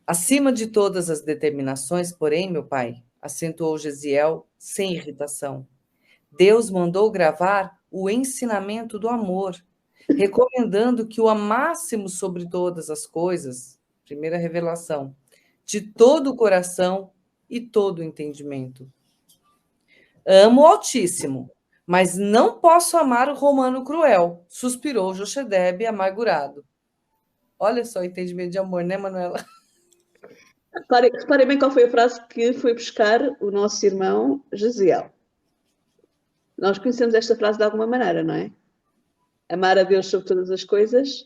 acima de todas as determinações, porém, meu pai, acentuou Gesiel sem irritação, Deus mandou gravar o ensinamento do amor, recomendando que o amássemos sobre todas as coisas, primeira revelação, de todo o coração e todo o entendimento. Amo o Altíssimo, mas não posso amar o romano cruel, suspirou Jochedebe amargurado. Olha só o entendimento de amor, né, Manuela? Reparem bem qual foi a frase que foi buscar o nosso irmão Gesiel. Nós conhecemos esta frase de alguma maneira, não é? Amar a Deus sobre todas as coisas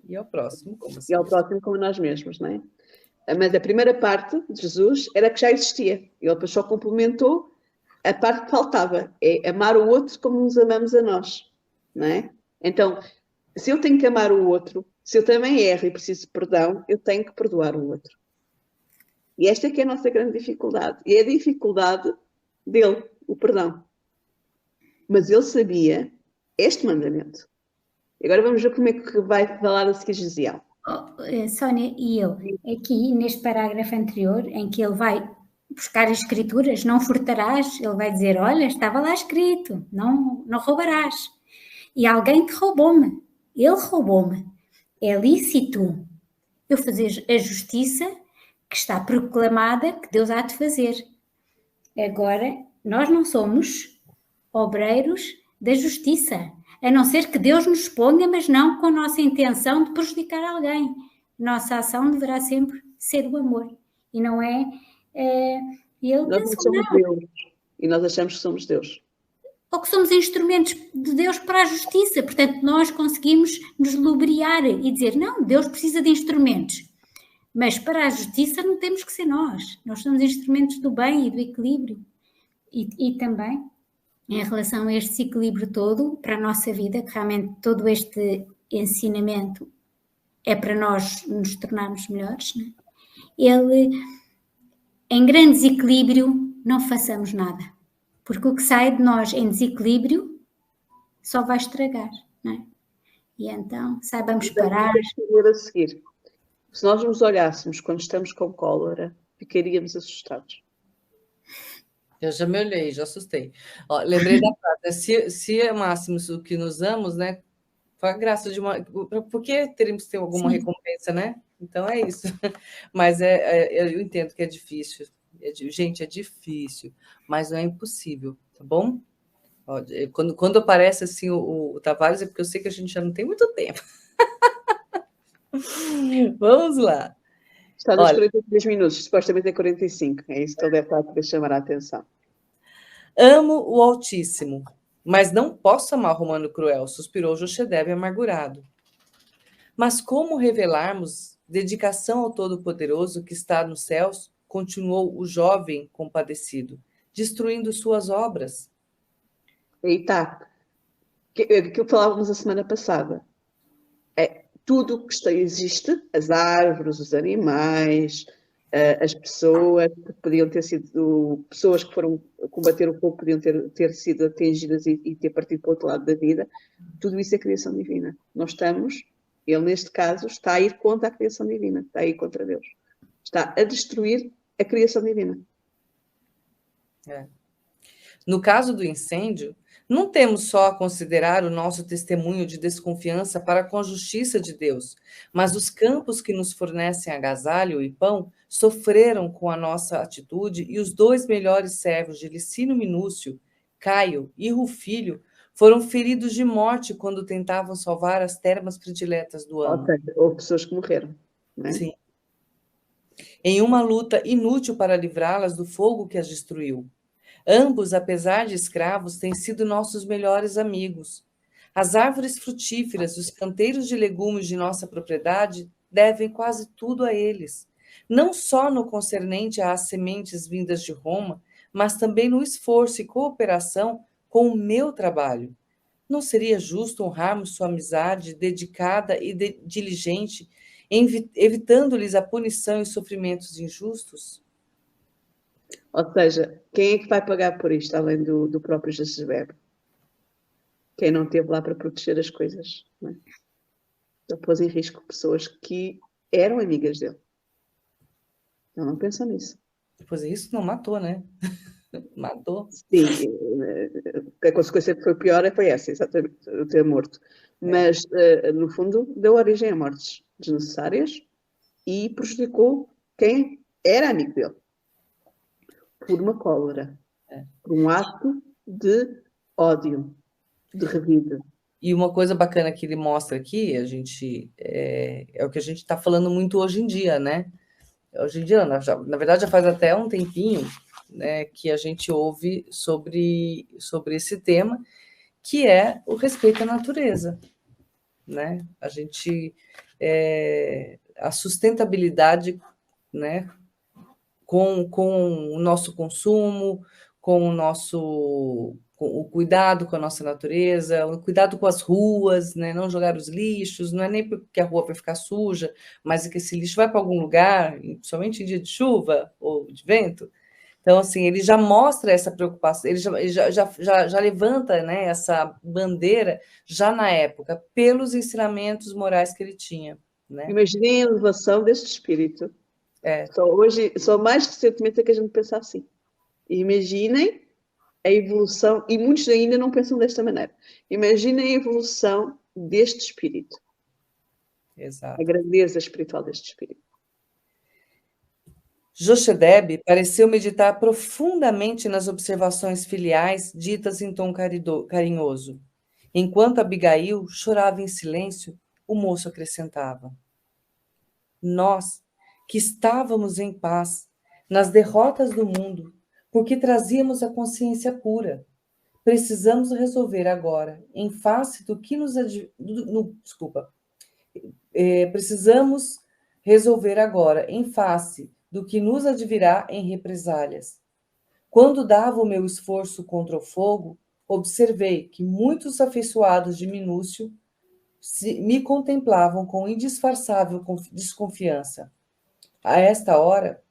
e ao próximo como e ao próximo como nós mesmos, não é? Mas a primeira parte de Jesus era que já existia. Ele depois só complementou a parte que faltava. É amar o outro como nos amamos a nós, não é? Então, se eu tenho que amar o outro, se eu também erro e preciso de perdão, eu tenho que perdoar o outro. E esta é que é a nossa grande dificuldade. E é a dificuldade dele, o perdão. Mas ele sabia este mandamento. Agora vamos ver como é que vai falar a seguir Gesiel. Sónia, e eu, aqui neste parágrafo anterior, em que ele vai buscar as escrituras, não furtarás, ele vai dizer, olha, estava lá escrito, não roubarás. E alguém te roubou-me, ele roubou-me. É lícito eu fazer a justiça que está proclamada que Deus há de fazer. Agora, nós não somos obreiros da justiça, a não ser que Deus nos ponha, mas não com a nossa intenção de prejudicar alguém. Nossa ação deverá sempre ser o amor, e não é... nós não somos Deus, e nós achamos que somos Deus. Ou que somos instrumentos de Deus para a justiça, portanto nós conseguimos nos lubriar e dizer, não, Deus precisa de instrumentos, mas para a justiça não temos que ser nós somos instrumentos do bem e do equilíbrio, e também em relação a este equilíbrio todo para a nossa vida, que realmente todo este ensinamento é para nós nos tornarmos melhores, né? Ele, em grande desequilíbrio, não façamos nada, porque o que sai de nós em desequilíbrio só vai estragar, não é? E então, saibamos parar. A seguir. Se nós nos olhássemos quando estamos com cólera, ficaríamos assustados. Eu já me olhei, já assustei. Ó, lembrei da frase, se amássemos o que nos amamos, né? Foi a graça de uma... Por que teríamos que ter alguma recompensa, né? Então é isso. Mas eu entendo que é difícil. Gente, é difícil, mas não é impossível, tá bom? Ó, quando aparece assim o Tavares, é porque eu sei que a gente já não tem muito tempo. Vamos lá. Está nos Olha, 43 minutos, supostamente é 45. É isso que ele deve estar a querer chamar a atenção. amo o Altíssimo, mas não posso amar o romano cruel, suspirou Jochedebe amargurado. Mas como revelarmos dedicação ao Todo-Poderoso que está nos céus? Continuou o jovem compadecido, destruindo suas obras. Aí está. Aquilo que falávamos a semana passada. É tudo o que existe, as árvores, os animais, as pessoas que podiam ter sido, pessoas que foram combater o fogo podiam ter sido atingidas e ter partido para o outro lado da vida, tudo isso é criação divina. Nós estamos, ele neste caso, está a ir contra a criação divina, está a ir contra Deus. Está a destruir a criação divina. No caso do incêndio, não temos só a considerar o nosso testemunho de desconfiança para com a justiça de Deus, mas os campos que nos fornecem agasalho e pão sofreram com a nossa atitude e os 2 melhores servos de Licínio Minúcio, Caio e Rufílio, foram feridos de morte quando tentavam salvar as termas prediletas do amo. Houve pessoas que morreram. Não é? Sim. Em uma luta inútil para livrá-las do fogo que as destruiu. Ambos, apesar de escravos, têm sido nossos melhores amigos. As árvores frutíferas e os canteiros de legumes de nossa propriedade devem quase tudo a eles, não só no concernente às sementes vindas de Roma, mas também no esforço e cooperação com o meu trabalho. Não seria justo honrarmos sua amizade dedicada e diligente, evitando-lhes a punição e sofrimentos injustos? Ou seja, quem é que vai pagar por isto, além do próprio Jochedebe? Quem não esteve lá para proteger as coisas. Não é? Ele pôs em risco pessoas que eram amigas dele. Ele não pensou nisso. Pois isso não matou, né? Matou. Sim, a consequência que foi pior foi essa, exatamente, o ter morto. Mas, no fundo, deu origem a mortes desnecessárias e prejudicou quem era amigo dele. Por uma cólera. Por um ato de ódio, de revide. E uma coisa bacana que ele mostra aqui, a gente é o que a gente está falando muito hoje em dia, né? Hoje em dia, na verdade, já faz até um tempinho, né, que a gente ouve sobre esse tema, que é o respeito à natureza, né? A gente a sustentabilidade, né, com o nosso consumo, com o cuidado com a nossa natureza, o cuidado com as ruas, né? Não jogar os lixos, não é nem porque a rua vai ficar suja, mas é que esse lixo vai para algum lugar, somente em dia de chuva ou de vento. Então, assim, ele já mostra essa preocupação, ele já levanta, né, essa bandeira já na época, pelos ensinamentos morais que ele tinha. Né? Imaginem a elevação deste espírito. Só mais recentemente é que a gente pensa assim. Imaginem a evolução, e muitos ainda não pensam desta maneira. Imaginem a evolução deste espírito. Exato. A grandeza espiritual deste espírito. Jochedebe pareceu meditar profundamente nas observações filiais ditas em tom carinhoso. Enquanto Abigail chorava em silêncio, o moço acrescentava: nós, que estávamos em paz nas derrotas do mundo, porque trazíamos a consciência pura, precisamos resolver agora, em face do que precisamos resolver agora, em face do que nos advirá em represálias. Quando dava o meu esforço contra o fogo, observei que muitos afeiçoados de Minúcio me contemplavam com indisfarçável desconfiança. A esta hora,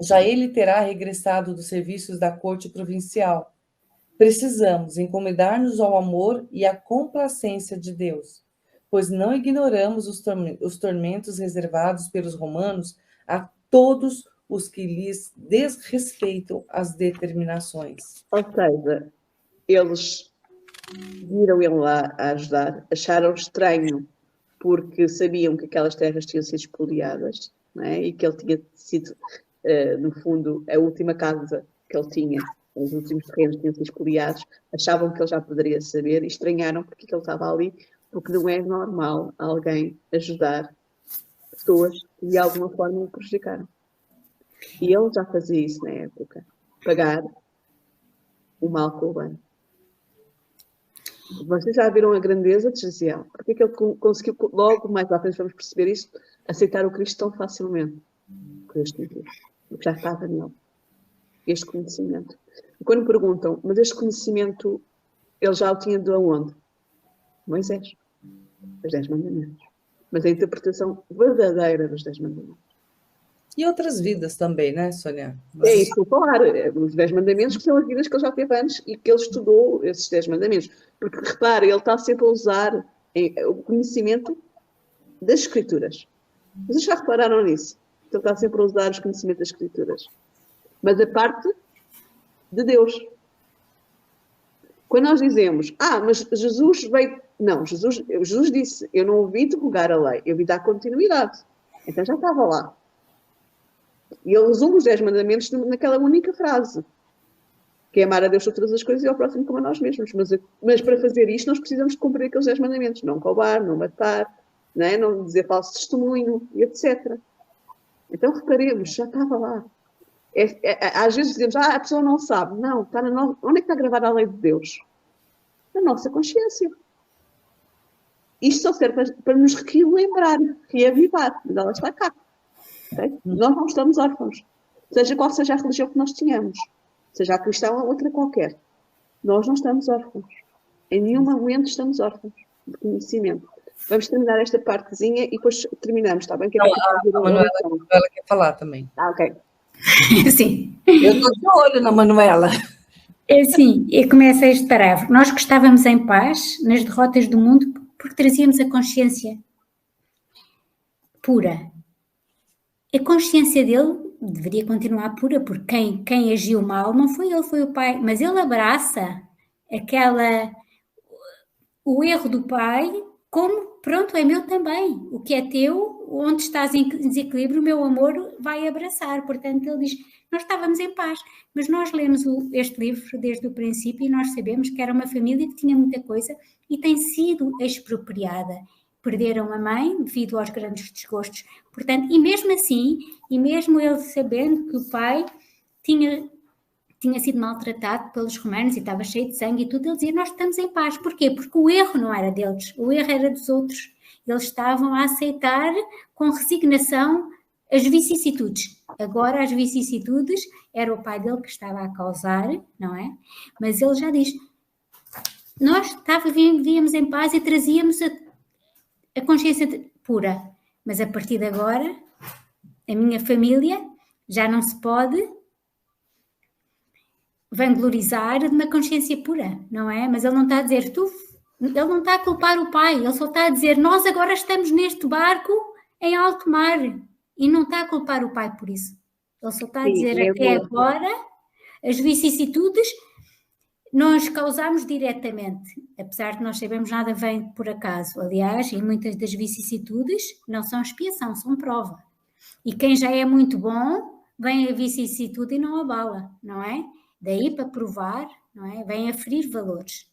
já ele terá regressado dos serviços da corte provincial. Precisamos encomendar-nos ao amor e à complacência de Deus, pois não ignoramos os tormentos reservados pelos romanos a todos os que lhes desrespeitam as determinações. Ou seja, eles viram ele lá a ajudar, acharam estranho, porque sabiam que aquelas terras tinham sido expoliadas, não é? E que ele tinha sido, no fundo, a última casa que ele tinha, os últimos terrenos tinham sido expoliados, achavam que ele já poderia saber e estranharam porque ele estava ali, porque não é normal alguém ajudar pessoas que de alguma forma o prejudicaram. E ele já fazia isso na época, pagar o mal com o bem. Vocês já viram a grandeza de Jaziel? Porque é que ele conseguiu, logo mais à frente vamos perceber isto, aceitar o Cristo tão facilmente? Porque já estava nele. Este conhecimento. E quando me perguntam, mas este conhecimento, ele já o tinha de onde? Moisés. Os 10 mandamentos. Mas a interpretação verdadeira dos 10 mandamentos. E outras vidas também, né, Sônia? É isso que eu vou falar. Os 10 mandamentos que são as vidas que ele já teve antes e que ele estudou esses 10 mandamentos. Porque, repare, ele está sempre a usar o conhecimento das Escrituras. Vocês já repararam nisso? Ele está sempre a usar os conhecimentos das Escrituras. Mas a parte de Deus. Quando nós dizemos, mas Jesus veio... Não, Jesus disse, eu não ouvi derrogar a lei, eu vi dar continuidade. Então já estava lá. E ele usou os 10 mandamentos naquela única frase, que é amar a Deus sobre todas as coisas e ao próximo como a nós mesmos. Mas para fazer isto, nós precisamos de cumprir aqueles 10 mandamentos. Não roubar, não matar, não dizer falso testemunho, e etc. Então, reparemos, já estava lá. Às vezes dizemos, a pessoa não sabe. Não, está onde é que está gravada a lei de Deus? Na nossa consciência. Isto só serve para nos relembrar, reavivar, mas ela está cá. Okay? Nós não estamos órfãos. Seja qual seja a religião que nós tenhamos, seja a cristã ou outra qualquer. Nós não estamos órfãos. Em nenhum momento estamos órfãos de conhecimento. Vamos terminar esta partezinha e depois terminamos, está bem? Que é a Manuela quer falar também. Ok. Sim. Eu estou de olho na Manuela. Sim, e começa este parágrafo. Nós que estávamos em paz nas derrotas do mundo porque trazíamos a consciência pura. A consciência dele deveria continuar pura, porque quem agiu mal não foi ele, foi o pai. Mas ele abraça o erro do pai como, pronto, é meu também. O que é teu, onde estás em desequilíbrio, o meu amor vai abraçar. Portanto, ele diz, nós estávamos em paz. Mas nós lemos este livro desde o princípio e nós sabemos que era uma família que tinha muita coisa e tem sido expropriada. Perderam a mãe devido aos grandes desgostos. Portanto, e mesmo assim, e mesmo ele sabendo que o pai tinha sido maltratado pelos romanos e estava cheio de sangue e tudo, ele dizia, nós estamos em paz. Porquê? Porque o erro não era deles, o erro era dos outros. Eles estavam a aceitar com resignação as vicissitudes. Agora as vicissitudes era o pai dele que estava a causar, não é? Mas ele já diz, nós vivíamos em paz e trazíamos a consciência pura. Mas a partir de agora, a minha família já não se pode vanglorizar de uma consciência pura, não é? Mas ele não está a dizer, ele não está a culpar o pai, ele só está a dizer, nós agora estamos neste barco em alto mar, e não está a culpar o pai por isso. Ele só está a dizer, até agora, as vicissitudes nós causamos diretamente, apesar de nós sabermos nada vem por acaso. Aliás, e muitas das vicissitudes não são expiação, são prova. E quem já é muito bom, vem a vicissitude e não abala, não é? Daí para provar, não é? Vem a ferir valores.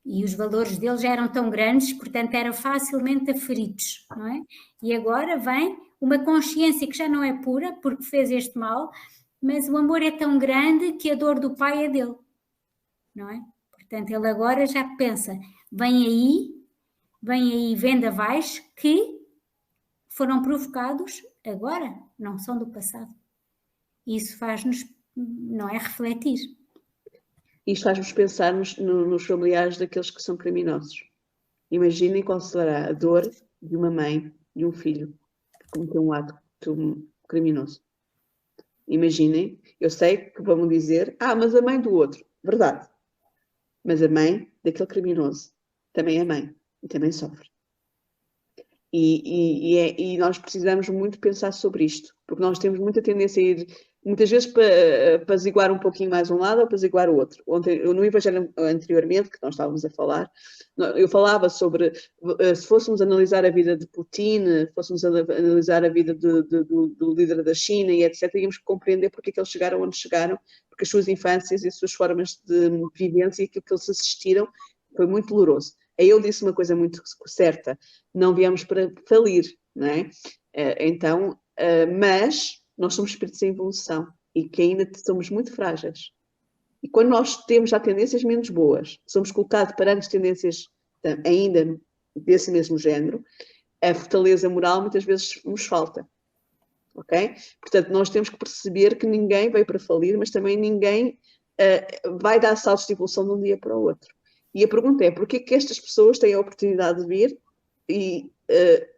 E os valores deles já eram tão grandes, portanto eram facilmente aferidos, não é? E agora vem uma consciência que já não é pura, porque fez este mal, mas o amor é tão grande que a dor do pai é dele, não é? Portanto, ele agora já pensa, vem aí vendavais que foram provocados agora, não são do passado. Isso faz-nos, não é, refletir. Isto faz-nos pensar nos familiares daqueles que são criminosos. Imaginem qual será a dor de uma mãe, de um filho, que cometeu um ato criminoso. Imaginem, eu sei que vão dizer, mas a mãe do outro. Verdade. Mas a mãe daquele criminoso também é mãe e também sofre. E nós precisamos muito pensar sobre isto, porque nós temos muita tendência a ir, muitas vezes, para apaziguar um pouquinho mais um lado ou apaziguar o outro. Ontem, no Evangelho anteriormente, que nós estávamos a falar, eu falava sobre, se fôssemos analisar a vida de Putin, fôssemos analisar a vida do líder da China e etc., íamos compreender porque é que eles chegaram onde chegaram, porque as suas infâncias e as suas formas de vivência e aquilo que eles assistiram foi muito doloroso. Aí eu disse uma coisa muito certa, não viemos para falir, não é? Então, mas nós somos espíritos em evolução e que ainda somos muito frágeis. E quando nós temos já tendências menos boas, somos colocados perante tendências ainda desse mesmo género, a fortaleza moral muitas vezes nos falta. Ok? Portanto, nós temos que perceber que ninguém veio para falir, mas também ninguém vai dar saltos de evolução de um dia para o outro. E a pergunta é, porquê que estas pessoas têm a oportunidade de vir? E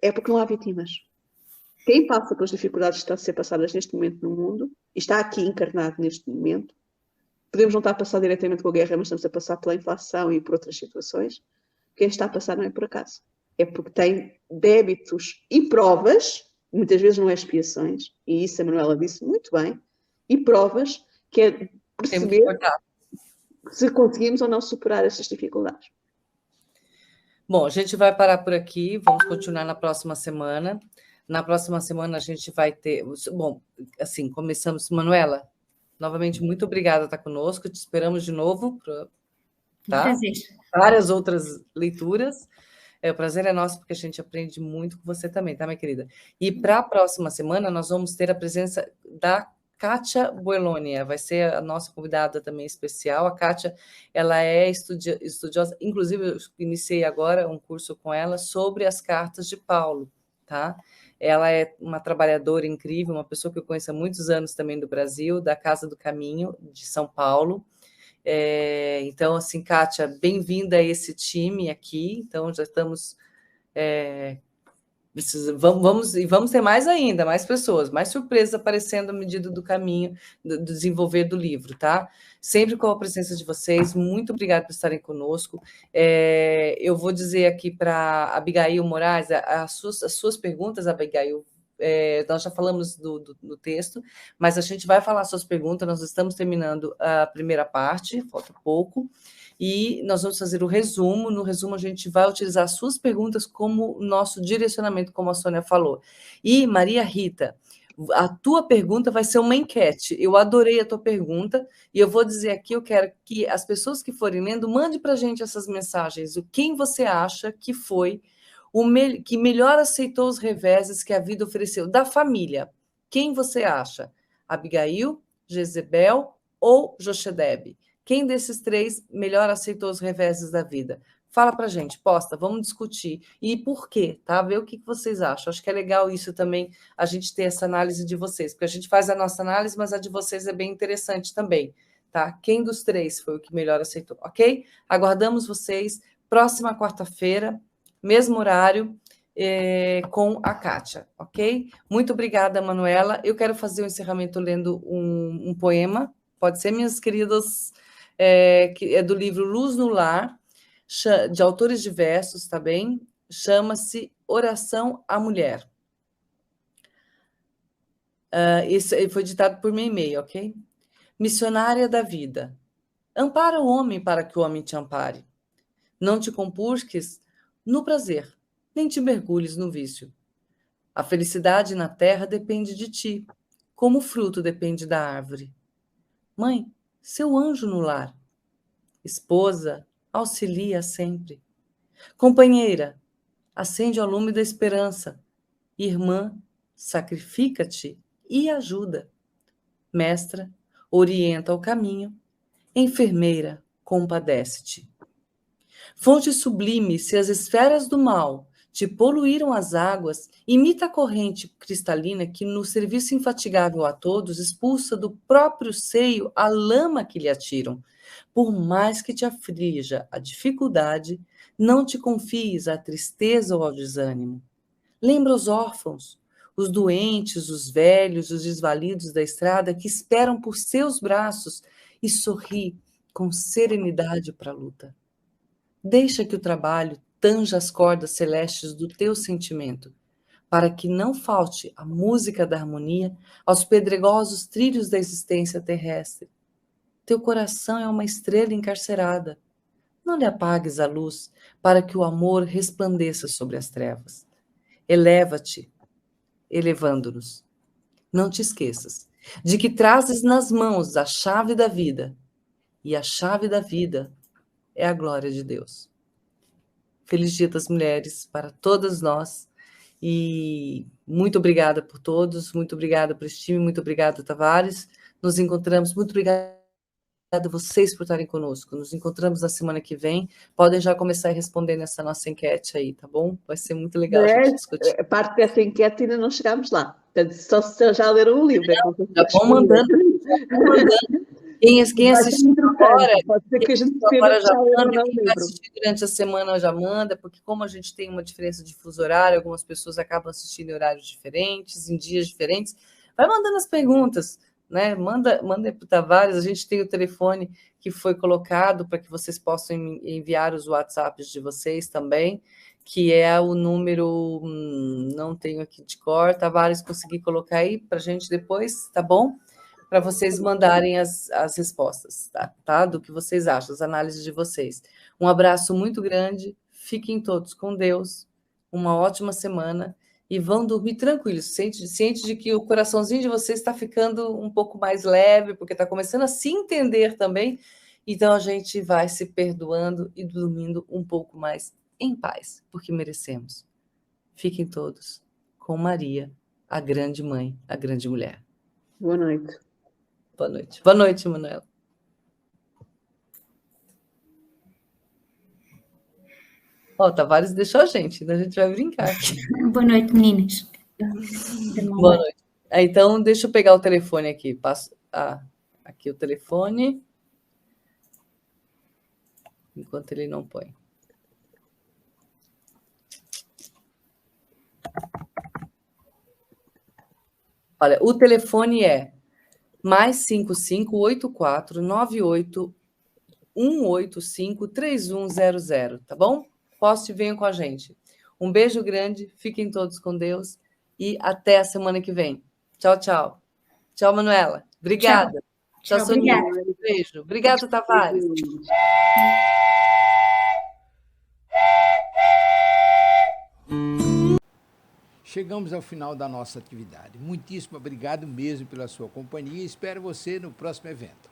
é porque não há vítimas. Quem passa pelas dificuldades que estão a ser passadas neste momento no mundo, e está aqui encarnado neste momento, podemos não estar a passar diretamente com a guerra, mas estamos a passar pela inflação e por outras situações, quem está a passar não é por acaso. É porque tem débitos e provas, muitas vezes não é expiações, e isso a Manuela disse muito bem, e provas que é perceber se conseguimos ou não superar essas dificuldades. Bom, a gente vai parar por aqui, vamos continuar na próxima semana. Na próxima semana a gente vai ter... Bom, assim, começamos... Manuela, novamente, muito obrigada por estar conosco, te esperamos de novo. Tá? Prazer. Várias outras leituras. O prazer é nosso, porque a gente aprende muito com você também, tá, minha querida? E para a próxima semana, nós vamos ter a presença da Kátia Boelonia, vai ser a nossa convidada também especial. A Kátia, ela é estudiosa, inclusive eu iniciei agora um curso com ela sobre as cartas de Paulo, tá? Ela é uma trabalhadora incrível, uma pessoa que eu conheço há muitos anos também do Brasil, da Casa do Caminho, de São Paulo. Então, assim, Kátia, bem-vinda a esse time aqui. Então, já estamos... Vamos ter mais ainda, mais pessoas, mais surpresas aparecendo à medida do caminho, do desenvolver do livro, tá? Sempre com a presença de vocês, muito obrigada por estarem conosco. Eu vou dizer aqui para Abigail Moraes, as suas perguntas, Abigail, nós já falamos do texto, mas a gente vai falar suas perguntas, nós estamos terminando a primeira parte, falta pouco, e nós vamos fazer o resumo. No resumo, a gente vai utilizar as suas perguntas como nosso direcionamento, como a Sônia falou. E, Maria Rita, a tua pergunta vai ser uma enquete. Eu adorei a tua pergunta, e eu vou dizer aqui, eu quero que as pessoas que forem lendo, mande para a gente essas mensagens. Quem você acha que foi que melhor aceitou os reveses que a vida ofereceu? Da família. Quem você acha? Abigail, Jezebel ou Jochebed? Quem desses três melhor aceitou os reveses da vida? Fala pra gente, posta, vamos discutir. E por quê, tá? Ver o que vocês acham. Acho que é legal isso também, a gente ter essa análise de vocês, porque a gente faz a nossa análise, mas a de vocês é bem interessante também, tá? Quem dos três foi o que melhor aceitou, ok? Aguardamos vocês, próxima quarta-feira, mesmo horário, com a Kátia, ok? Muito obrigada, Manuela. Eu quero fazer o encerramento lendo um poema, pode ser, minhas queridas... que é do livro Luz no Lar, de autores diversos, tá bem? Chama-se Oração à Mulher. Isso foi ditado por meu e-mail, ok? Missionária da vida, ampara o homem para que o homem te ampare. Não te compurques no prazer, nem te mergulhes no vício. A felicidade na terra depende de ti, como o fruto depende da árvore. Mãe, seu anjo no lar. Esposa, auxilia sempre. Companheira, acende o lume da esperança. Irmã, sacrifica-te e ajuda. Mestra, orienta o caminho. Enfermeira, compadece-te. Fonte sublime, se as esferas do mal te poluíram as águas, imita a corrente cristalina que, no serviço infatigável a todos, expulsa do próprio seio a lama que lhe atiram. Por mais que te aflija a dificuldade, não te confies à tristeza ou ao desânimo. Lembra os órfãos, os doentes, os velhos, os desvalidos da estrada que esperam por seus braços e sorri com serenidade para a luta. Deixa que o trabalho tanja as cordas celestes do teu sentimento, para que não falte a música da harmonia aos pedregosos trilhos da existência terrestre. Teu coração é uma estrela encarcerada. Não lhe apagues a luz, para que o amor resplandeça sobre as trevas. Eleva-te, elevando-nos. Não te esqueças de que trazes nas mãos a chave da vida, e a chave da vida é a glória de Deus. Feliz Dia das Mulheres para todas nós, e Muito obrigada por todos, muito obrigada por esse time, muito obrigada, Tavares. Nos encontramos, muito obrigada a vocês por estarem conosco. Nos encontramos na semana que vem. Podem já começar a responder nessa nossa enquete aí, tá bom? Vai ser muito legal a gente discutir. A parte dessa enquete ainda não chegámos lá. Portanto, só se já leram o livro. Já vão mandando. Quem assistiu agora, pode ser que a gente agora já manda, o quem vai assistir durante a semana já manda, porque como a gente tem uma diferença de fuso horário, algumas pessoas acabam assistindo em horários diferentes, em dias diferentes. Vai mandando as perguntas, né? Manda para o Tavares, a gente tem o telefone que foi colocado para que vocês possam enviar os WhatsApps de vocês também, que é o número, não tenho aqui de cor, Tavares, consegui colocar aí para a gente depois, tá bom? Para vocês mandarem as respostas, tá? Do que vocês acham, as análises de vocês. Um abraço muito grande, fiquem todos com Deus, uma ótima semana e vão dormir tranquilos, ciente de que o coraçãozinho de vocês está ficando um pouco mais leve, porque está começando a se entender também, então a gente vai se perdoando e dormindo um pouco mais em paz, porque merecemos. Fiquem todos com Maria, a grande mãe, a grande mulher. Boa noite. Boa noite. Boa noite, Manuela. Ó, Tavares deixou a gente vai brincar aqui. Boa noite, meninas. Boa noite. Então, deixa eu pegar o telefone aqui. Passo aqui o telefone. Enquanto ele não põe. Olha, o telefone é +55 84 98 185 3100, tá bom? Poste e venham com a gente. Um beijo grande, fiquem todos com Deus e até a semana que vem. Tchau, tchau. Tchau, Manuela. Obrigada. Tchau, Sonia. Um beijo. Obrigada, Tavares. Chegamos ao final da nossa atividade. Muitíssimo obrigado mesmo pela sua companhia e espero você no próximo evento.